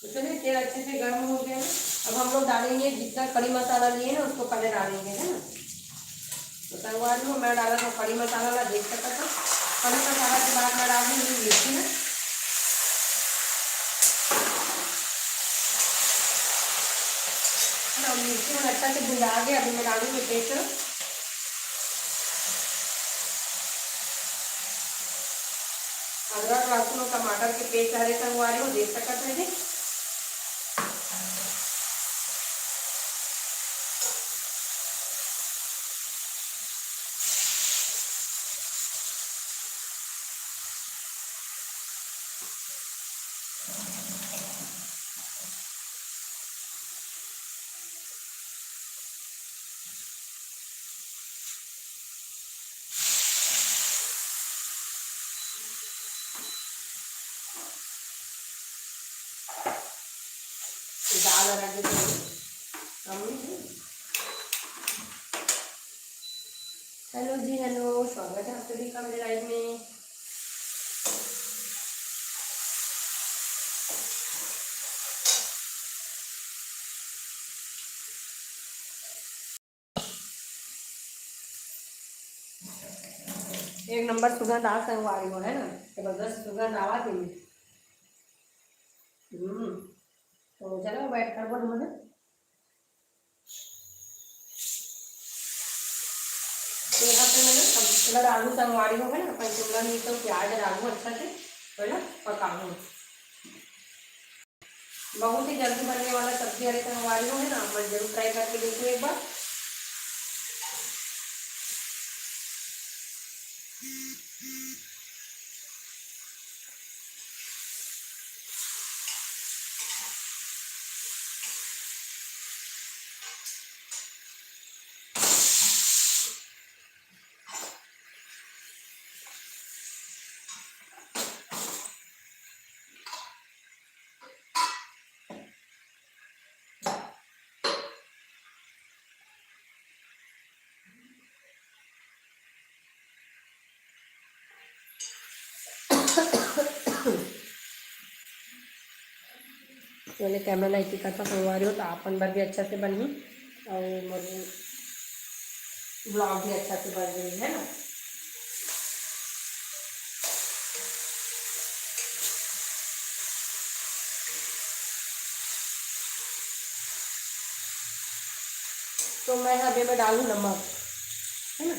तो चलिए तेल अच्छे से गर्म हो गया है। अब हम लोग डालेंगे जितना कड़ी मसाला लिए ना उसको पहले डालेंगे, है ना। तो तलवार में मैं डाला था कड़ी मसाला ला, देख सकता था। कड़ी मसाला के बाद मैं डालूंगी मिर्ची ना। मिर्ची में अच्छा से भुजा के अभी मैं डालूंगी पेस्ट। अदरक लहसुन और टमाटर के पेस्ट हरे संगवा रही हूँ, देख सकते हैं। दाल रख हेलो जी, हेलो, स्वागत है आप सभी का मेरे लाइव में। एक नंबर सुगंध आ संगवा रही हो, है ना, जबरदस्त सुगंध आवा थी। तो चलो बैठ कर बोल मुझे। तो यहाँ पे मैंने इधर आलू संगवा रही हूँ, है ना, अपन शिमला मिर्च तो प्याज और आलू अच्छा से पहले पकाऊँ। बहुत ही जल्दी बनने वाला सब्जी हरी संगवा रही हूँ, है ना, मैं जरूर ट्राई करके देखूँ एक बार। पहले कैमरा लाइट का था संगवा रही हो तो अपन बार भी अच्छा से बनी और मेरे ब्लॉग भी अच्छा से बन रही है ना। तो मैं अभी में डालूँ नमक, है ना,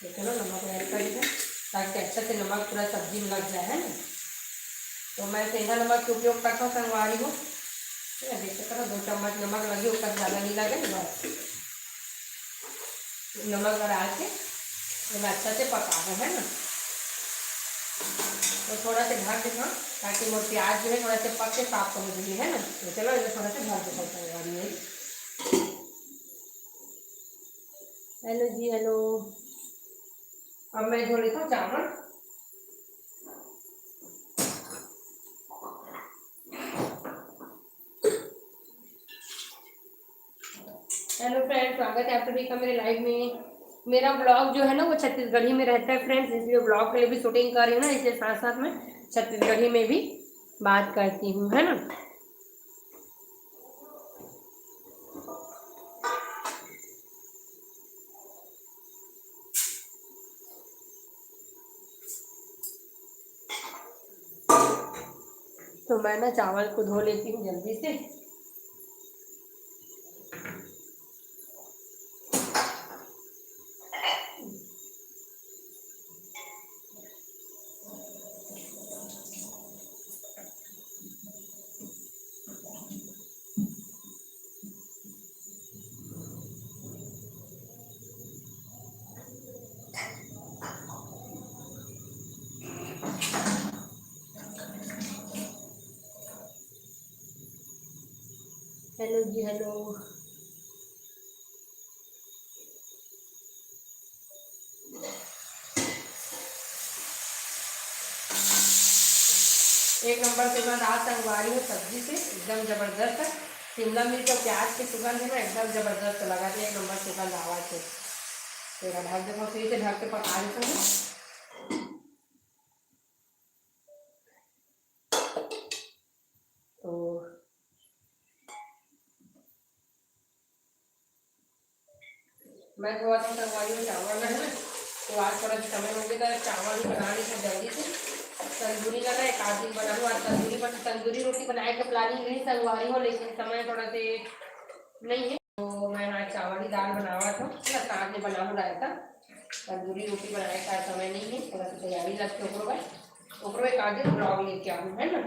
तो चलो नमक ऐड कर दिया ताकि अच्छा से नमक पूरा सब्जी में लग जाए, है ना। तो मैं सेंधा नमक के उपयोग करता हूँ संगवा रही हूँ, देख सकते हो 2 चम्मच नमक लगी, ऊपर ज़्यादा नहीं लगे, बस नमक डाल के तो मैं अच्छा से पका दूँ, है ना। तो थोड़ा सा ढक देना ताकि मोर प्याज जो है थोड़ा से पक के साफ समझ ली, है ना। तो चलो इसे थोड़ा सा ढक देता संगवा रही है। हेलो जी, हेलो। अब मैं धो लेता हूँ चावल। हेलो फ्रेंड्स, स्वागत है आप सभी का मेरे लाइव में। मेरा ब्लॉग जो है ना वो छत्तीसगढ़ी में रहता है फ्रेंड्स, इसलिए ब्लॉग के लिए भी शूटिंग कर रही हूँ ना, इसलिए साथ साथ में छत्तीसगढ़ी में भी बात करती हूँ, है ना। तो मैं ना चावल को धो लेती हूँ जल्दी से। हेलो जी, हेलो। एक नंबर से मैं दाल संगवा रही हूँ सब्जी से, एकदम जबरदस्त है। शिमला मिर्च और प्याज की सुगंध है ना, एकदम जबरदस्त लगा दी, एक नंबर सुगंध आवाज से। तेरा ढक देखो, फिर से ढक के पका देता हूँ। तो मैं थोड़ा सा संगवाई हूँ चावल में, है ना। तो आज थोड़ा समय हो गया था, चावल भी बना ली थी जल्दी से। तंदूरी लगा, एक आध दिन बना लूँ, आज तंदूरी रोटी बनाए के प्लानिंग नहीं संगवा रही हूँ, लेकिन समय थोड़ा से नहीं है, तो मैं आज चावल ही दाल बनावा था, साथ में बना हूँ रायता। तंदूरी रोटी बनाने का समय नहीं है, थोड़ा सा तैयारी लगती है ऊपर एक आगे ब्लॉग लेके आऊँ, है ना।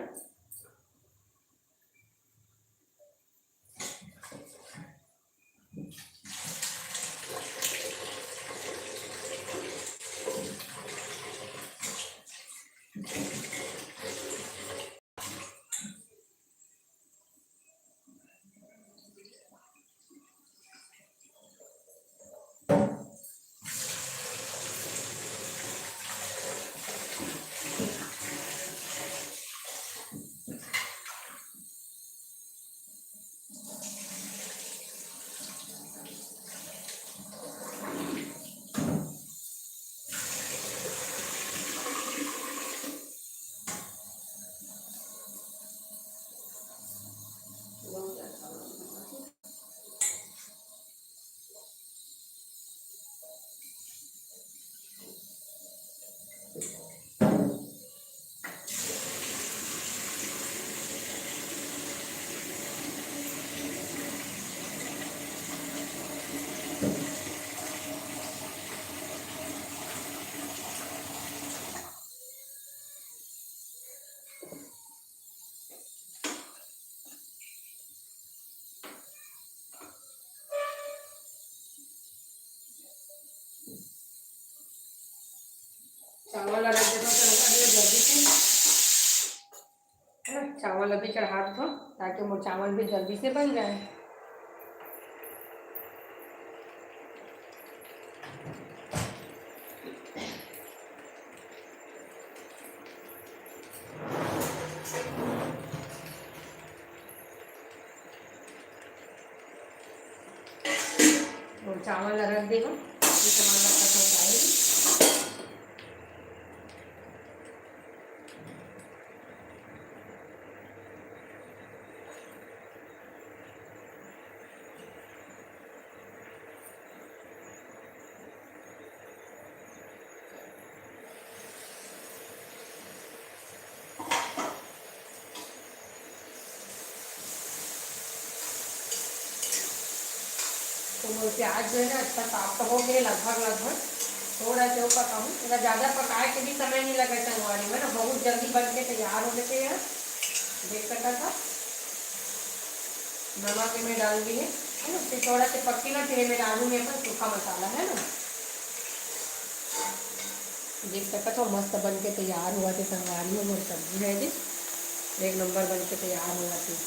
चावल रख देता हूँ जल्दी से, है ना। चावल अभी चढ़ा दो ताकि वो चावल भी जल्दी से बन जाए। और चावल रख देगा, ये टमाटर का सॉस तो प्याज जो है ना अच्छा साफ तो हो गए लगभग, थोड़ा सा पकाऊँ, अगर ज़्यादा पकाए के भी समय नहीं लगा तंगवारी में ना, बहुत जल्दी बन के तैयार हो जाते हैं। देख सकता था नमक में डाल दिए, है ना। फिर थोड़ा सा पक्की ना, फिर में डालूंगी अपन सूखा मसाला, है ना। देख सकता तो मस्त बन के तैयार हुआ थे तंगवारी में, मोर सब्जी है जी एक नंबर बन के तैयार हुआ थी।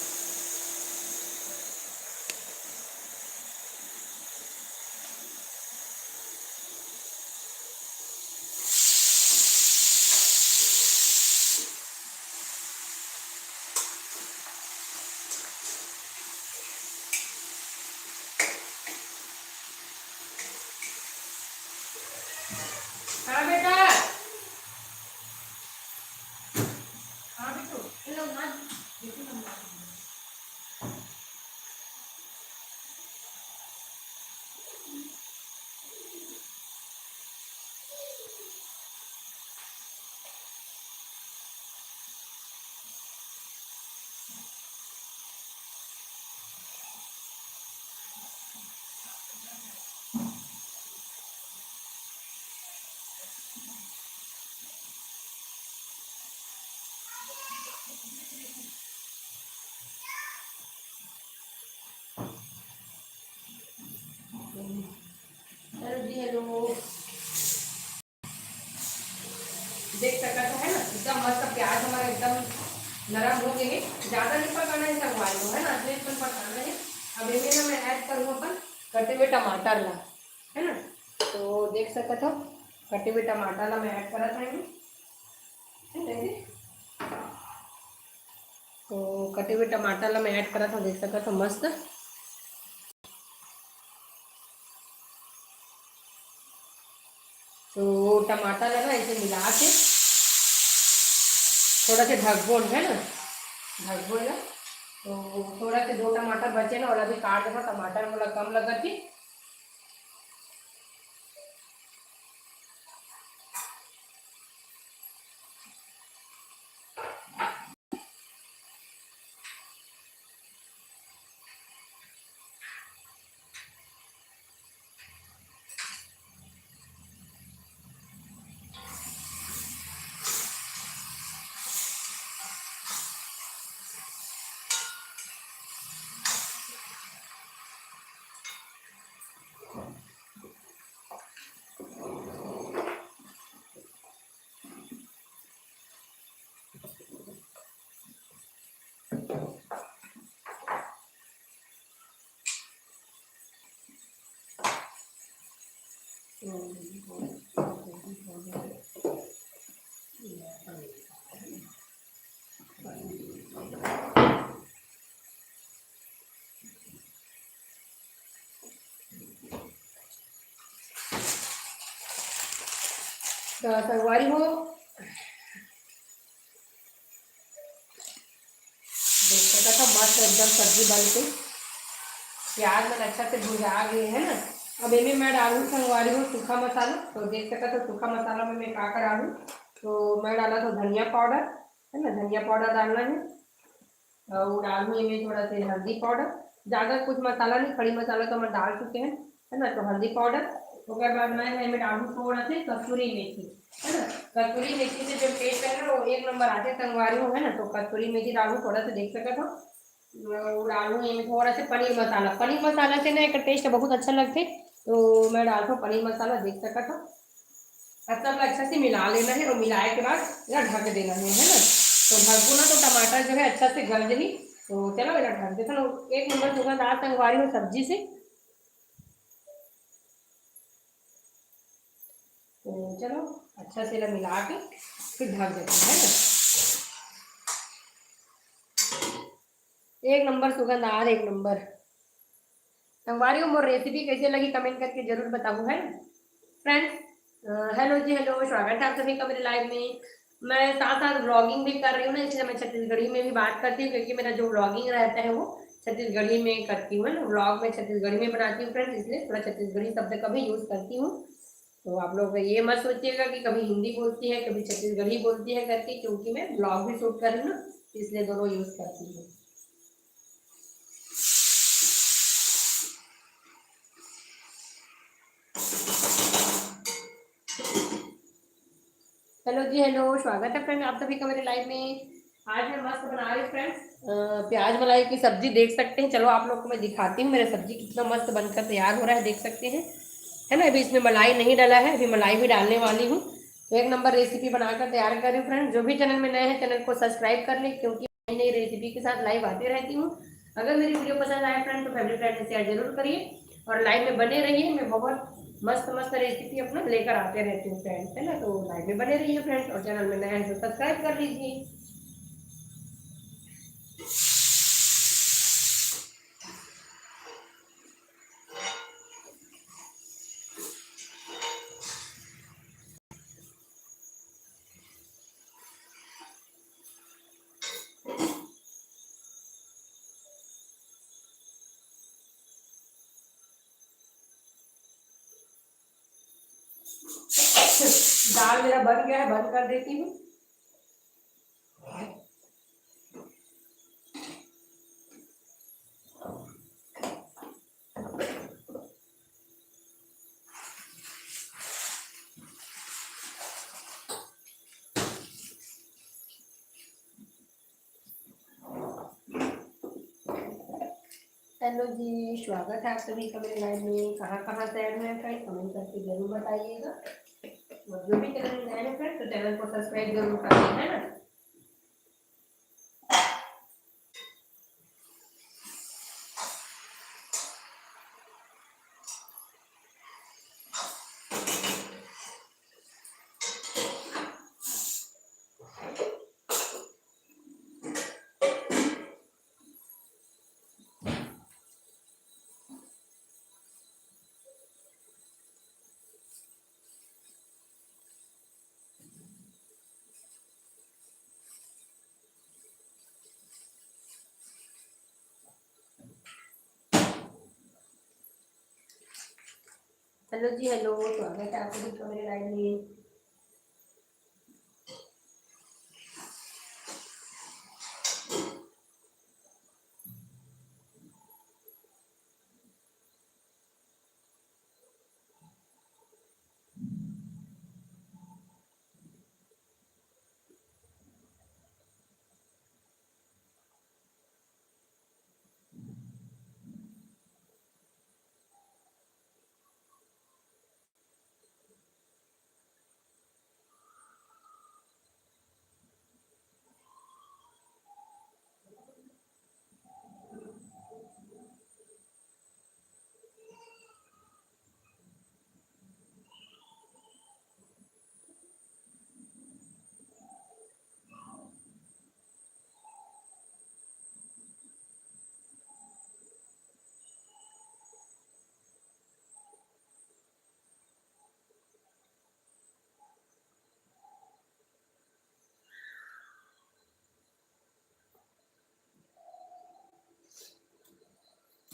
हाँ बेटा, हाँ बेटू, इन लोग ना देखो ना। हेलो जी, हेलो। देख सकते हो, है ना, एकदम मस्त प्याज हमारा एकदम नरम हो गए। ज़्यादा नहीं पकाना है संगवारी को, है ना, इतने पर पकाना है। अब इनमें ना मैं ऐड करूँ अपन कटे हुए टमाटर ला, है ना। तो देख सकते हो कटे हुए टमाटर ला मैं ऐड करा था इनमें, तो कटे हुए टमाटर ला मैं ऐड करा था, देख सकते हो मस्त। तो टमाटर है ना इसे मिला के थोड़ा सा ढक बोल, है ना, ढक बोल ना। तो थोड़ा से 2 टमाटर बचे ना, और अभी काट देना, टमाटर मोला कम लगा थी। तो संगवारी हो देख सकता था मस्त एकदम सब्जी बन के प्याज मैंने अच्छा से भुजा गए है ना। अब इनमें मैं डालूँ संगवारी हूँ सूखा मसाला। तो देख सकता था सूखा मसाला में मैं क्या कर डालूँ। तो मैं डाला तो धनिया पाउडर है ना, धनिया पाउडर डालना है। और डालूँ इनमें थोड़ा सा हल्दी पाउडर। ज़्यादा कुछ मसाला नहीं, खड़ी मसाला तो हम डाल चुके हैं है ना। तो हल्दी पाउडर उसके बाद मैं इनमें डालूँ थोड़ा से कसूरी मेथी है ना। कसूरी मेथी से जो टेस्ट है ना वो एक नंबर आते संगवारी हो है ना। तो कसूरी मेथी डालूँ थोड़ा सा, देख सकता था डालूँ इनमें थोड़ा सा पनीर मसाला। पनीर मसाला से ना एक टेस्ट बहुत अच्छा लगते। तो मैं डालता हूँ पनीर मसाला, देख सकता था। अब सब अच्छा से मिला लेना है और मिलाए के बाद इधर ढक देना है ना। तो ढकू ना तो टमाटर जो है अच्छा से गल जाही। तो चलो इधर ढक देता ना। एक नंबर सुगंध संगवारी हो सब्जी से। तो चलो अच्छा से मिला के फिर ढक देते हैं है ना। एक नंबर सुगंध एक नंबर। संगवारी हो मोर रेसिपी कैसे लगी कमेंट करके जरूर बताओ है फ्रेंड्स। हेलो जी हेलो, स्वागत है आप सभी का मेरे लाइव में। मैं साथ साथ व्लॉगिंग भी कर रही हूँ ना, इसलिए मैं छत्तीसगढ़ी में भी बात करती हूँ क्योंकि मेरा जो व्लॉगिंग रहता है वो छत्तीसगढ़ी में करती हूँ ना। व्लॉग में छत्तीसगढ़ी में बनाती हूँ फ्रेंड्स, इसलिए थोड़ा छत्तीसगढ़ी शब्द का भी यूज करती हूँ। तो आप लोग ये मत सोचिएगा कि कभी हिंदी बोलती है कभी छत्तीसगढ़ी बोलती है करके, क्योंकि मैं ब्लॉग भी शूट कर रही हूँ ना, इसलिए दोनों यूज करती हूँ। हेलो जी हेलो, स्वागत है फ्रेंड आप सभी का मेरे लाइव में। आज मैं मस्त बना रही हूँ फ्रेंड्स प्याज मलाई की सब्जी, देख सकते हैं। चलो आप लोग को मैं दिखाती हूँ मेरा सब्जी कितना मस्त बनकर तैयार हो रहा है, देख सकते हैं है ना। अभी इसमें मलाई नहीं डाला है, अभी मलाई भी डालने वाली हूँ। तो एक नंबर रेसिपी बनाकर तैयार कर रही हूँ फ्रेंड। जो भी चैनल में नए हैं चैनल को सब्सक्राइब कर लें, क्योंकि नई नई रेसिपी के साथ लाइव आती रहती हूँ। अगर मेरी वीडियो पसंद आए फ्रेंड तो फैमिली फ्रेंड में शेयर जरूर करिए और लाइव में बने रहिए। मैं बहुत मस्त मस्त रेसिपी अपना लेकर आते रहती हूँ फ्रेंड्स है ना। तो लाइव में बने रहिए फ्रेंड्स और चैनल में नया है तो सब्सक्राइब कर लीजिए। दाल मेरा बन गया है, बंद कर देती हूँ। हेलो जी, स्वागत है आप सभी का मेरे लाइव में। कहाँ कहाँ से ऐड हुए फ्रेंड कमेंट करके जरूर बताइएगा। और जो भी चैनल नए हैं फ्रेंड तो चैनल को सब्सक्राइब जरूर करिए है ना। हेलो जी हेलो, स्वागत है आप सभी का मेरे लाइव में।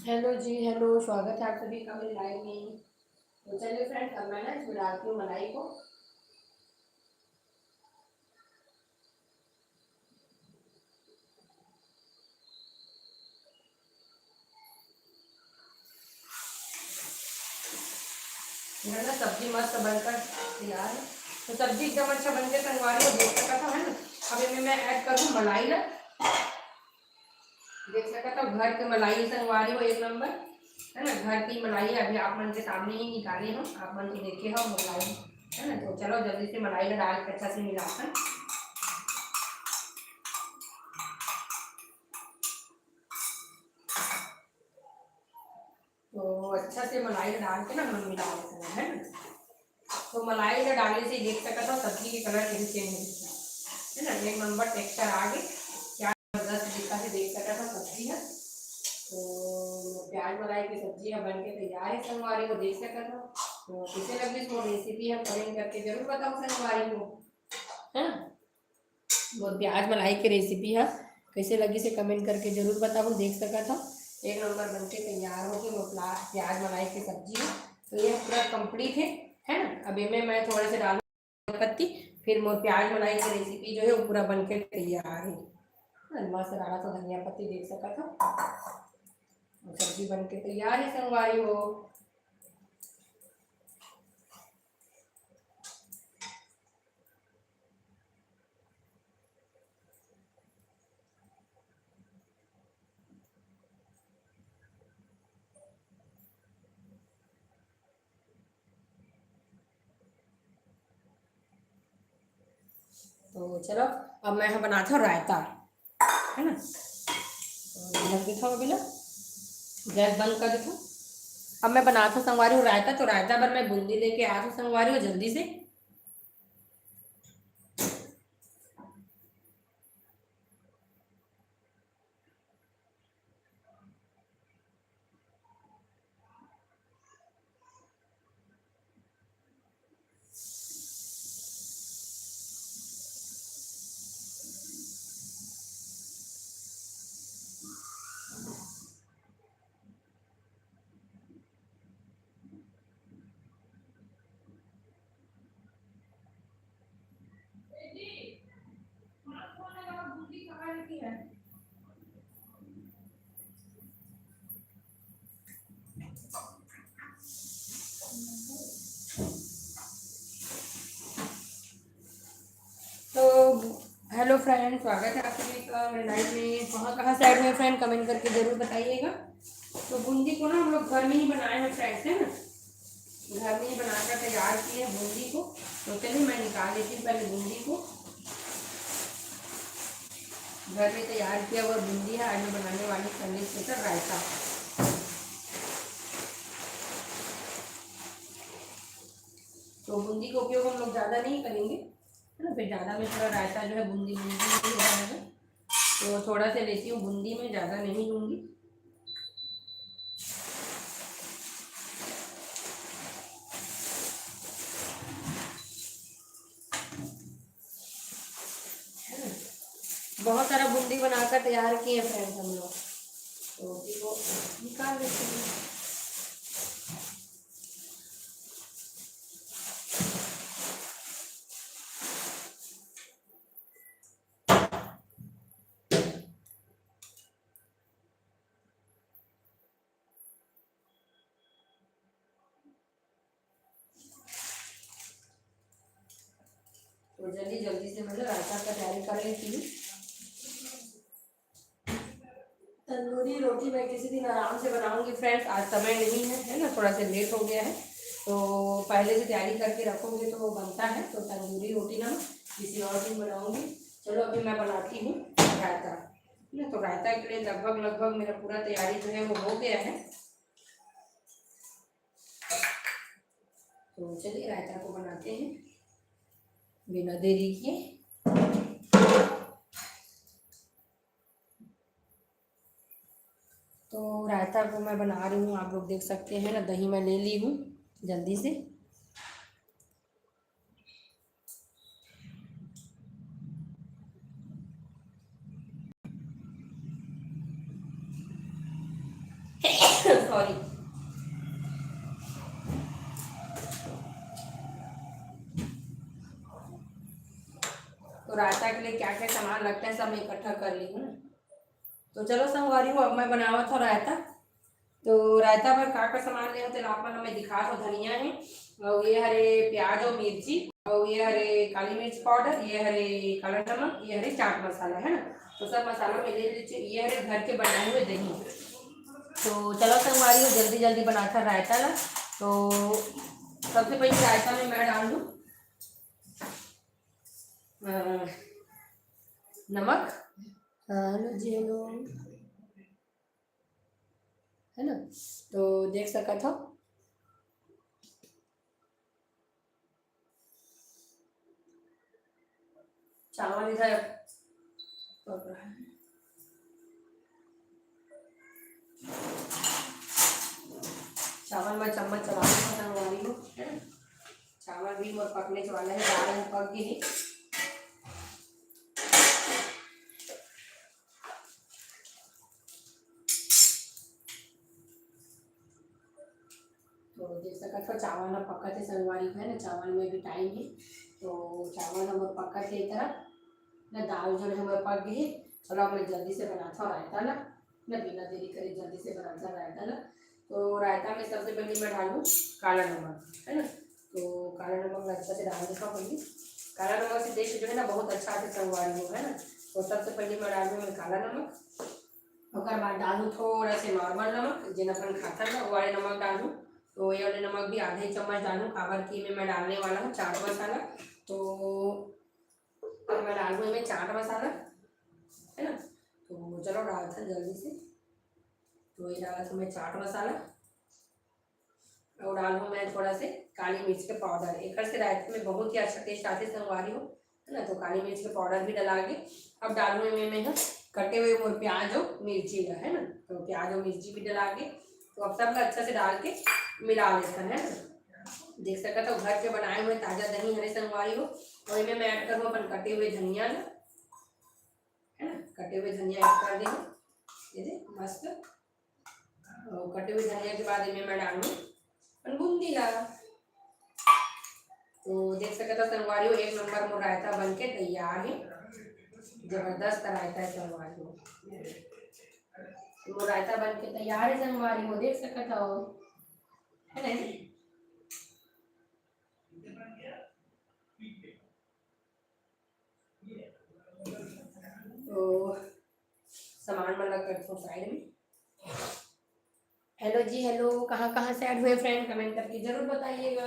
हेलो जी, हेलो, स्वागत है आप सभी का मेरे लाइव में। तो चलिए फ्रेंड्स, अब मैं ना इसमें डालती हूँ मलाई को। मेरा ना सब्जी मस्त बनकर तैयार है। तो सब्जी एकदम अच्छा बन के संगवारी हो, देख सका था है ना। अब इनमें मैं ऐड करूँ मलाई ना, देख सका था घर की मलाई संगवारी हो एक नंबर है ना। घर की मलाई अभी आप मन के सामने ही निकाले हम, आप मन के देखे हम मलाई है ना। तो चलो जल्दी से मलाई में डाल के अच्छा से मिलाकर, तो अच्छा से मलाई में डाल के ना हम मिला लेते हैं है ना। तो मलाई में डालने से देख सका था सब्जी की कलर कैसे चेंज हो गया है ना। एक नंबर टेक्सचर आ गई, क्या जबरदस्त दिखा से देख सका था सब्जी है। तो प्याज मलाई की सब्जी है बन के तैयार है संगवारी को, देख सका था। तो किसे लगी वो रेसिपी है कमेंट करके जरूर बताओ संगवारी को है ना। वो प्याज मलाई की रेसिपी है, कैसे लगी से कमेंट करके जरूर बताओ। देख सका था एक नंबर बन के तैयार हो गई वो प्याज मलाई की सब्जी है। तो ये पूरा कंप्लीट है ना। अब इनमें मैं थोड़ा सा डाल पत्ती, फिर वो प्याज मलाई की रेसिपी जो है वो पूरा बन के तैयार है। मस्त डाला तो धनिया पत्ती देख सका था, सब्जी बन के तैयार है संगवारी हो। तो चलो अब मैं बनाता हूँ रायता है ना। तो रख देता हूँ अभी ना, गैस बंद कर देता हूँ। अब मैं बनाता हूँ संगवारी हूँ रायता। तो रायता पर मैं बूंदी लेके आ हूँ संगवारी हूँ जल्दी से। तो हेलो फ्रेंड, स्वागत है आप सभी का मेरे लाइव में। कहाँ कहाँ साइड में फ्रेंड कमेंट करके जरूर बताइएगा। तो बूंदी को ना हम लोग घर में ही बनाए हैं फ्रेंड्स है ना, घर में ही बनाकर तैयार किए हैं बूंदी को। तो चलिए मैं निकाल लेती हूँ पहले बूंदी को। घर में तैयार किया हुआ बूंदी है, आज मैं बनाने वाली संडे स्पेशल रायता। तो बूंदी का उपयोग हम लोग ज़्यादा नहीं करेंगे है ना, फिर ज़्यादा में थोड़ा रायता जो है बूंदी बूंदी में हो जाएगा। तो थोड़ा सा लेती हूँ बूंदी में, ज़्यादा नहीं लूँगी। बहुत सारा बूंदी बनाकर तैयार किए फ्रेंड्स हम लोग। तो उसी को निकाल लेते हैं। तो जल्दी जल्दी से मतलब रायता का तैयारी कर लेती हूँ। तंदूरी रोटी मैं किसी दिन आराम से बनाऊंगी फ्रेंड्स, आज समय नहीं है ना, थोड़ा सा लेट हो गया है। तो पहले से तैयारी करके रखोगे तो वो बनता है। तो तंदूरी रोटी ना किसी और दिन बनाऊंगी। चलो अभी मैं बनाती हूँ रायता ना। तो रायता के लिए लगभग लगभग मेरा पूरा तैयारी जो है वो हो गया है। तो चलिए रायता को बनाते हैं बिना देरी किए। तो रायता को मैं बना रही हूँ, आप लोग देख सकते हैं ना, दही मैं ले ली हूँ जल्दी से। सॉरी। तो रायता के लिए क्या क्या सामान लगता है सब मैं इकट्ठा कर ली हूँ ना। तो चलो संगवारी हूँ, अब मैं बनावा था रायता। तो रायता पर का सामान ले होते लाभ मैं दिखा तो धनिया है और ये हरे प्याज और मिर्ची और ये हरे काली मिर्च पाउडर, ये हरे काला नमक, ये हरे चाट मसाला है ना। तो सब मसालों में ले लीजिए, ये हरे घर के बनाए हुए दही। तो चलो संगवारी हो जल्दी जल्दी बनाकर रायता ला। तो सबसे पहले रायता में मैं डाल दूँ नमक, हेलो जी हेलो, है ना। तो देख सका था चावल इधर पक रहा है। चावल में चम्मच चला रही हूँ, है ना। चावल भी मोर पकने वाला है, दाल पक गई। तो देख सका था चावल में पका थे संगवारी है ना, चावल में भी टाइम है। तो चावल हम पका थे तरह ना, दाल जो हमारे पक गई। चलो मैं जल्दी से बनाता रायता ना, बिना देरी करे जल्दी से बनाता रायता ना। तो रायता में सबसे पहले मैं डालूँ काला नमक, है ना। तो काला नमक अच्छा से डाल देता पहले। काला नमक से टेस्ट जो है ना बहुत अच्छा से संगवारी हो, है ना। तो सबसे पहले मैं डालूँ मैं काला नमक, और बाद डालूँ थोड़ा से नॉर्मल नमक जिन अपन खाता ना वो वाले नमक डालूँ। तो ये वाले नमक भी आधे चम्मच डालूँ, काबर की में मैं डालने वाला हूँ चाट मसाला। तो अब मैं डालूँ इसमें चाट मसाला, है ना। तो चलो डालता जल्दी से। तो ये डाला था मैं चाट मसाला और डालूँ मैं थोड़ा से काली मिर्च के पाउडर। एक से रायते में बहुत ही अच्छा टेस्ट आते संगवारी हो, है ना। तो काली मिर्च के पाउडर भी डला के अब डालूँ मैं कटे हुए मोर प्याज और मिर्ची का, है ना। तो प्याज और मिर्ची भी डला के तो अब सब अच्छा से डाल के मिला लेता है ना। देख सका तो घर के बनाए हुए ताजा दही हरे संगवारी हो। और इनमें मैं ऐड करूँ अपन कटे हुए धनिया ना, है ना। कटे हुए धनिया ऐड कर देंगे, ये दे मस्त। और कटे हुए धनिया के बाद इनमें मैं डालूँ अपन बूंदी ला। तो देख सका तो संगवारी हो एक नंबर मोर रायता बन के तैयार है। जबरदस्त रायता है संगवारी हो, वो रायता बन के तैयार है संगवारी हो, देख सकता हो, है ना। तो सामान मैं लग करता हूँ साइड में। हेलो जी हेलो, कहाँ कहाँ से ऐड हुए फ्रेंड कमेंट करके जरूर बताइएगा।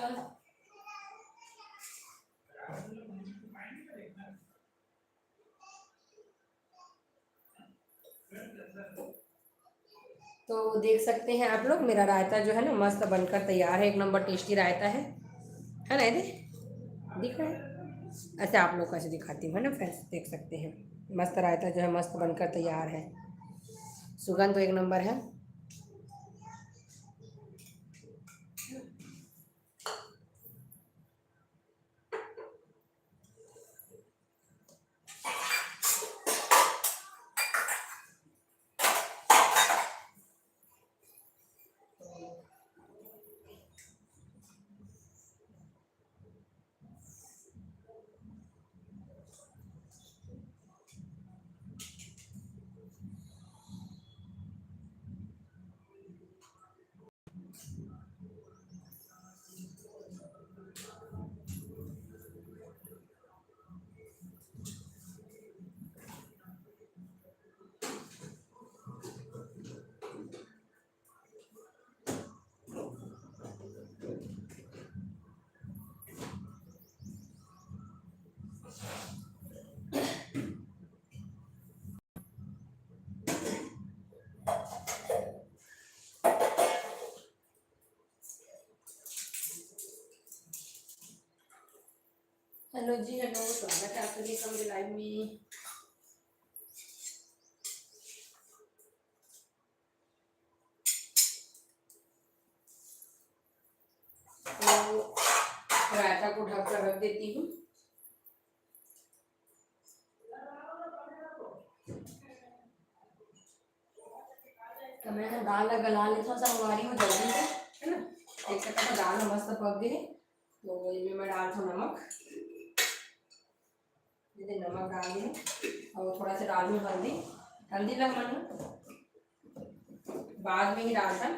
तो देख सकते हैं आप लोग मेरा रायता जो है ना मस्त बनकर तैयार है, एक नंबर टेस्टी रायता है ना। ये दिख रहा है ऐसे आप लोग को ऐसे दिखाती हूँ, है ना फ्रेंड्स। देख सकते हैं मस्त रायता जो है मस्त बनकर तैयार है, सुगंध तो एक नंबर है। हेलो जी हेलो, स्वागत है आपके लिए लाइव में। तो रायता को ढक कर रख देती हूँ। तो मैं ना दाल गला ले थोड़ा सा संगवारी हूँ जल्दी से, है ना। एक चक्कर दाल मस्त पक गई। तो इसमें मैं डाल दूँ नमक, जैसे नमक डाल दिए और थोड़ा सा डाल दूँ हल्दी। हल्दी लग मन बाद में ही डालता,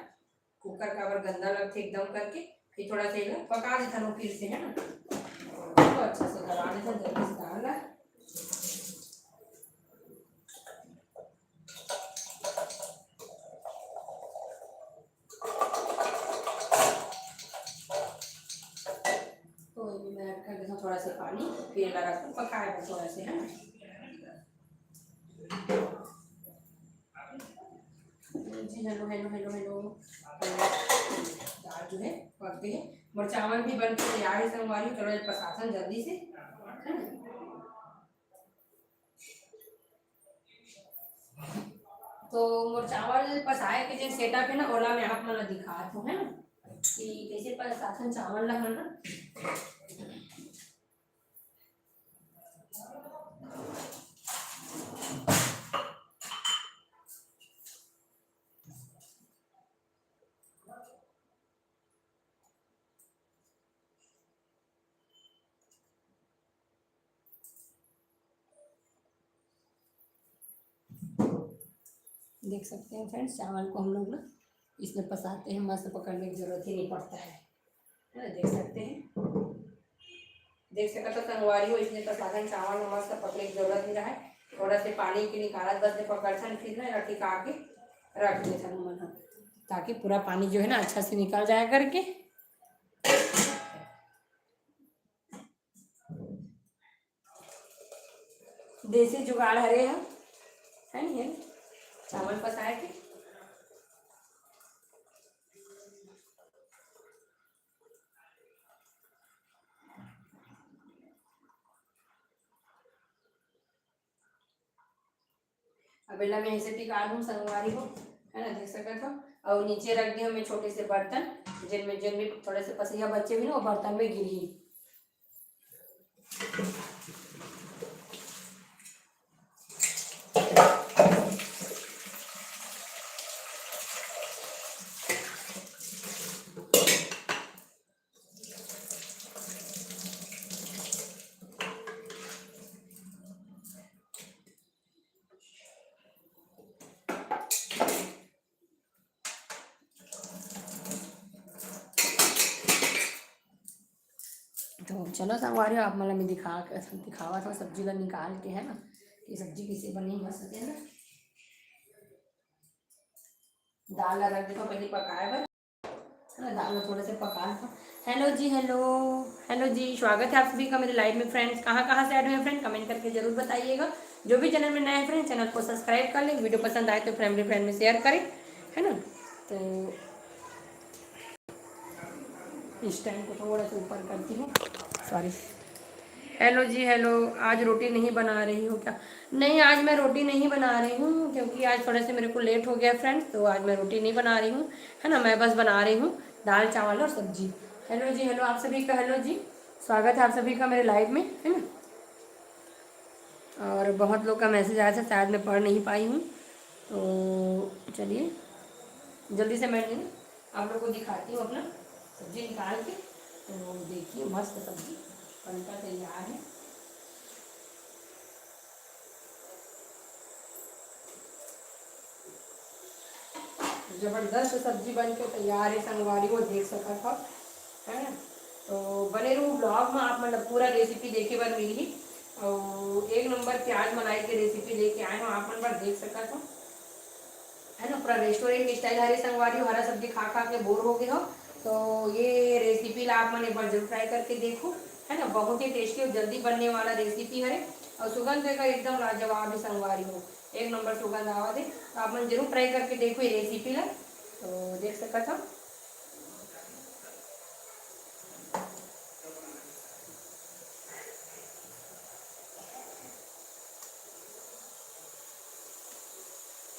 कुकर का अगर गंदा लगते एकदम करके फिर थोड़ा सा पका देता हूँ फिर से, है ना। तो अच्छा से गला देता जल्दी से डालना। तो मैं ऐड कर देता हूँ थोड़ा सा पानी, फिर लगा कर पकाएगा थोड़ा से, है ना। जी हेलो हेलो हेलो हेलो। दाल जो है पक गई है और चावल भी बन के तैयार है संगवारी। चलो पसासन जल्दी से, है ना। तो मोर चावल पसाए के जो सेटअप है ना ओला में आप मन दिखात हूँ, है ना, कि कैसे पसासन चावल ला, है ना। देख सकते हैं फ्रेंड्स, चावल को हम लोग ना इसमें पसाते हैं, मस्त पकड़ने की जरूरत ही नहीं पड़ता है ना। देख सकते हैं, देख सकते तो संगवारी हो इसमें पसासन चावल में मस्त पकड़ने की जरूरत नहीं रहा। थोड़ा से पानी की निकालत बस ने पकड़सन, फिर ना टिका के रख देता मन, ताकि पूरा पानी जो है ना अच्छा से निकल जाए करके। देसी जुगाड़ हरे है नहीं है चावल पसाए के। अबेला में ऐसे टिका दूँ संगवारी को, है ना, देख सकते हो। और नीचे रख दिया मैं छोटे से बर्तन, जिनमें जिनमें थोड़े से पसैया बच्चे भी ना वो बर्तन में गिरी। तो चलो संगवारी आप मतलब मैं दिखावा था सब्जी का निकाल के, है ना, कि सब्जी कैसे बनी मस्त, है ना। दाल रख देता पहले पकाए पर, है ना, दाल थोड़े से पका था। हेलो जी हेलो, हेलो जी, स्वागत है आप सभी का मेरे लाइव में। फ्रेंड्स कहाँ कहाँ से ऐड हुए फ्रेंड कमेंट करके जरूर बताइएगा। जो भी चैनल में नए हैं फ्रेंड चैनल को सब्सक्राइब कर लें, वीडियो पसंद आए तो फैमिली फ्रेंड में शेयर करें, है ना। तो इस टाइम को थोड़ा सा ऊपर करती हूँ, सॉरी। हेलो जी हेलो, आज रोटी नहीं बना रही हूँ क्या? नहीं, आज मैं रोटी नहीं बना रही हूँ क्योंकि आज थोड़े से मेरे को लेट हो गया फ्रेंड्स, तो आज मैं रोटी नहीं बना रही हूँ, है ना। मैं बस बना रही हूँ दाल चावल और सब्जी। हेलो जी हेलो आप सभी का, हेलो जी, स्वागत है आप सभी का मेरे लाइव में, है ना। और बहुत लोग का मैसेज आया था, शायद मैं पढ़ नहीं पाई हूँ, तो चलिए जल्दी से मैं आप लोग को दिखाती हूँ अपना सब्जी निकाल के। तो देखिए मस्त सब्जी बनकर तैयार है। जबरदस्त सब्जी बन के तैयार है संगवारी को, देख सका था, है ना। तो बने रहूँ ब्लॉग में, आप मतलब पूरा रेसिपी देखे बार मिली। और एक नंबर प्याज मलाई की रेसिपी लेके आए हो आप मन बार, देख सका था, है ना। पूरा रेस्टोरेंट स्टाइल हरी संगवारी हो, हरा सब्जी खा खा के बोर हो गए हो, तो ये रेसिपी ला आप मन एक बार जरूर ट्राई करके देखो, है ना। बहुत ही टेस्टी और जल्दी बनने वाला रेसिपी है। और सुगंध का एकदम लाजवाब ही संगवारी हो, एक नंबर सुगंध आवा दे, तो आप मन जरूर ट्राई करके देखो ये रेसिपी ला। तो देख सकता था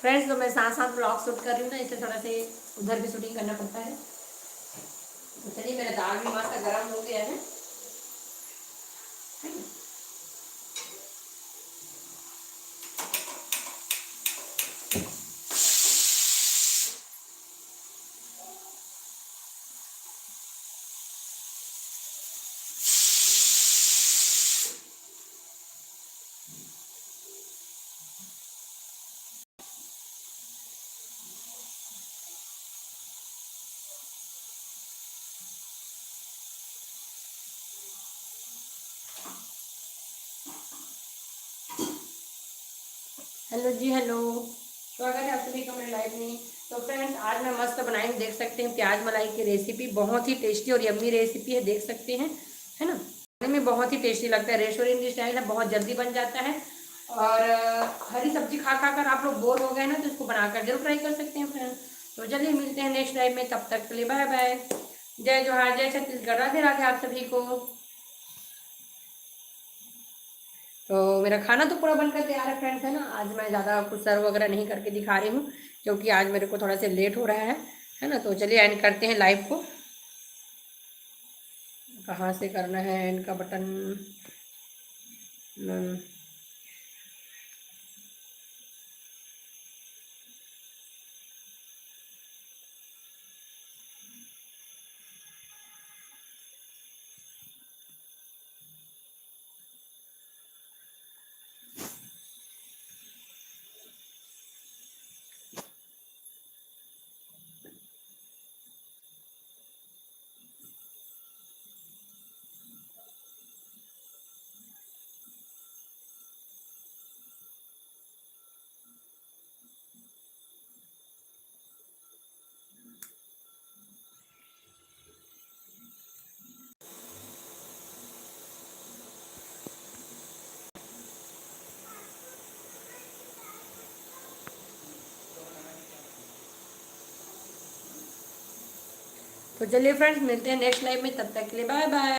फ्रेंड्स। तो मैं साथ साथ ब्लॉग शूट कर रही हूँ ना, इससे थोड़ा से उधर भी शूटिंग करना पड़ता है। तो चलिए मेरा दाल भी मस्त गर्म हो गया है। हेलो जी, हेलो। स्वागत है आप सभी का मेरे लाइव में। तो फ्रेंड्स, आज मैं मस्त बनाई हूँ, देख सकते हैं, प्याज मलाई की रेसिपी। बहुत ही टेस्टी और यम्मी रेसिपी है, देख सकते हैं, है ना। खाने में बहुत ही टेस्टी लगता है, रेस्टोरेंट स्टाइल है, बहुत जल्दी बन जाता है। और हरी सब्जी खा खा कर आप लोग बोर हो गए ना, तो इसको बनाकर जरूर ट्राई कर सकते हैं फ्रेंड्स। तो चलिए मिलते हैं नेक्स्ट लाइव में, तब तक के लिए बाय बाय। जय जोहार, जय छत्तीसगढ़, राधे राधे आप सभी को। तो मेरा खाना तो पूरा बनकर तैयार है फ्रेंड्स, है ना। आज मैं ज़्यादा कुछ सर्व वगैरह नहीं करके दिखा रही हूँ, क्योंकि आज मेरे को थोड़ा सा लेट हो रहा है ना। तो चलिए एंड करते हैं लाइव को। कहाँ से करना है एंड का बटन? तो चलिए फ्रेंड्स, मिलते हैं नेक्स्ट लाइव में, तब तक के लिए बाय बाय।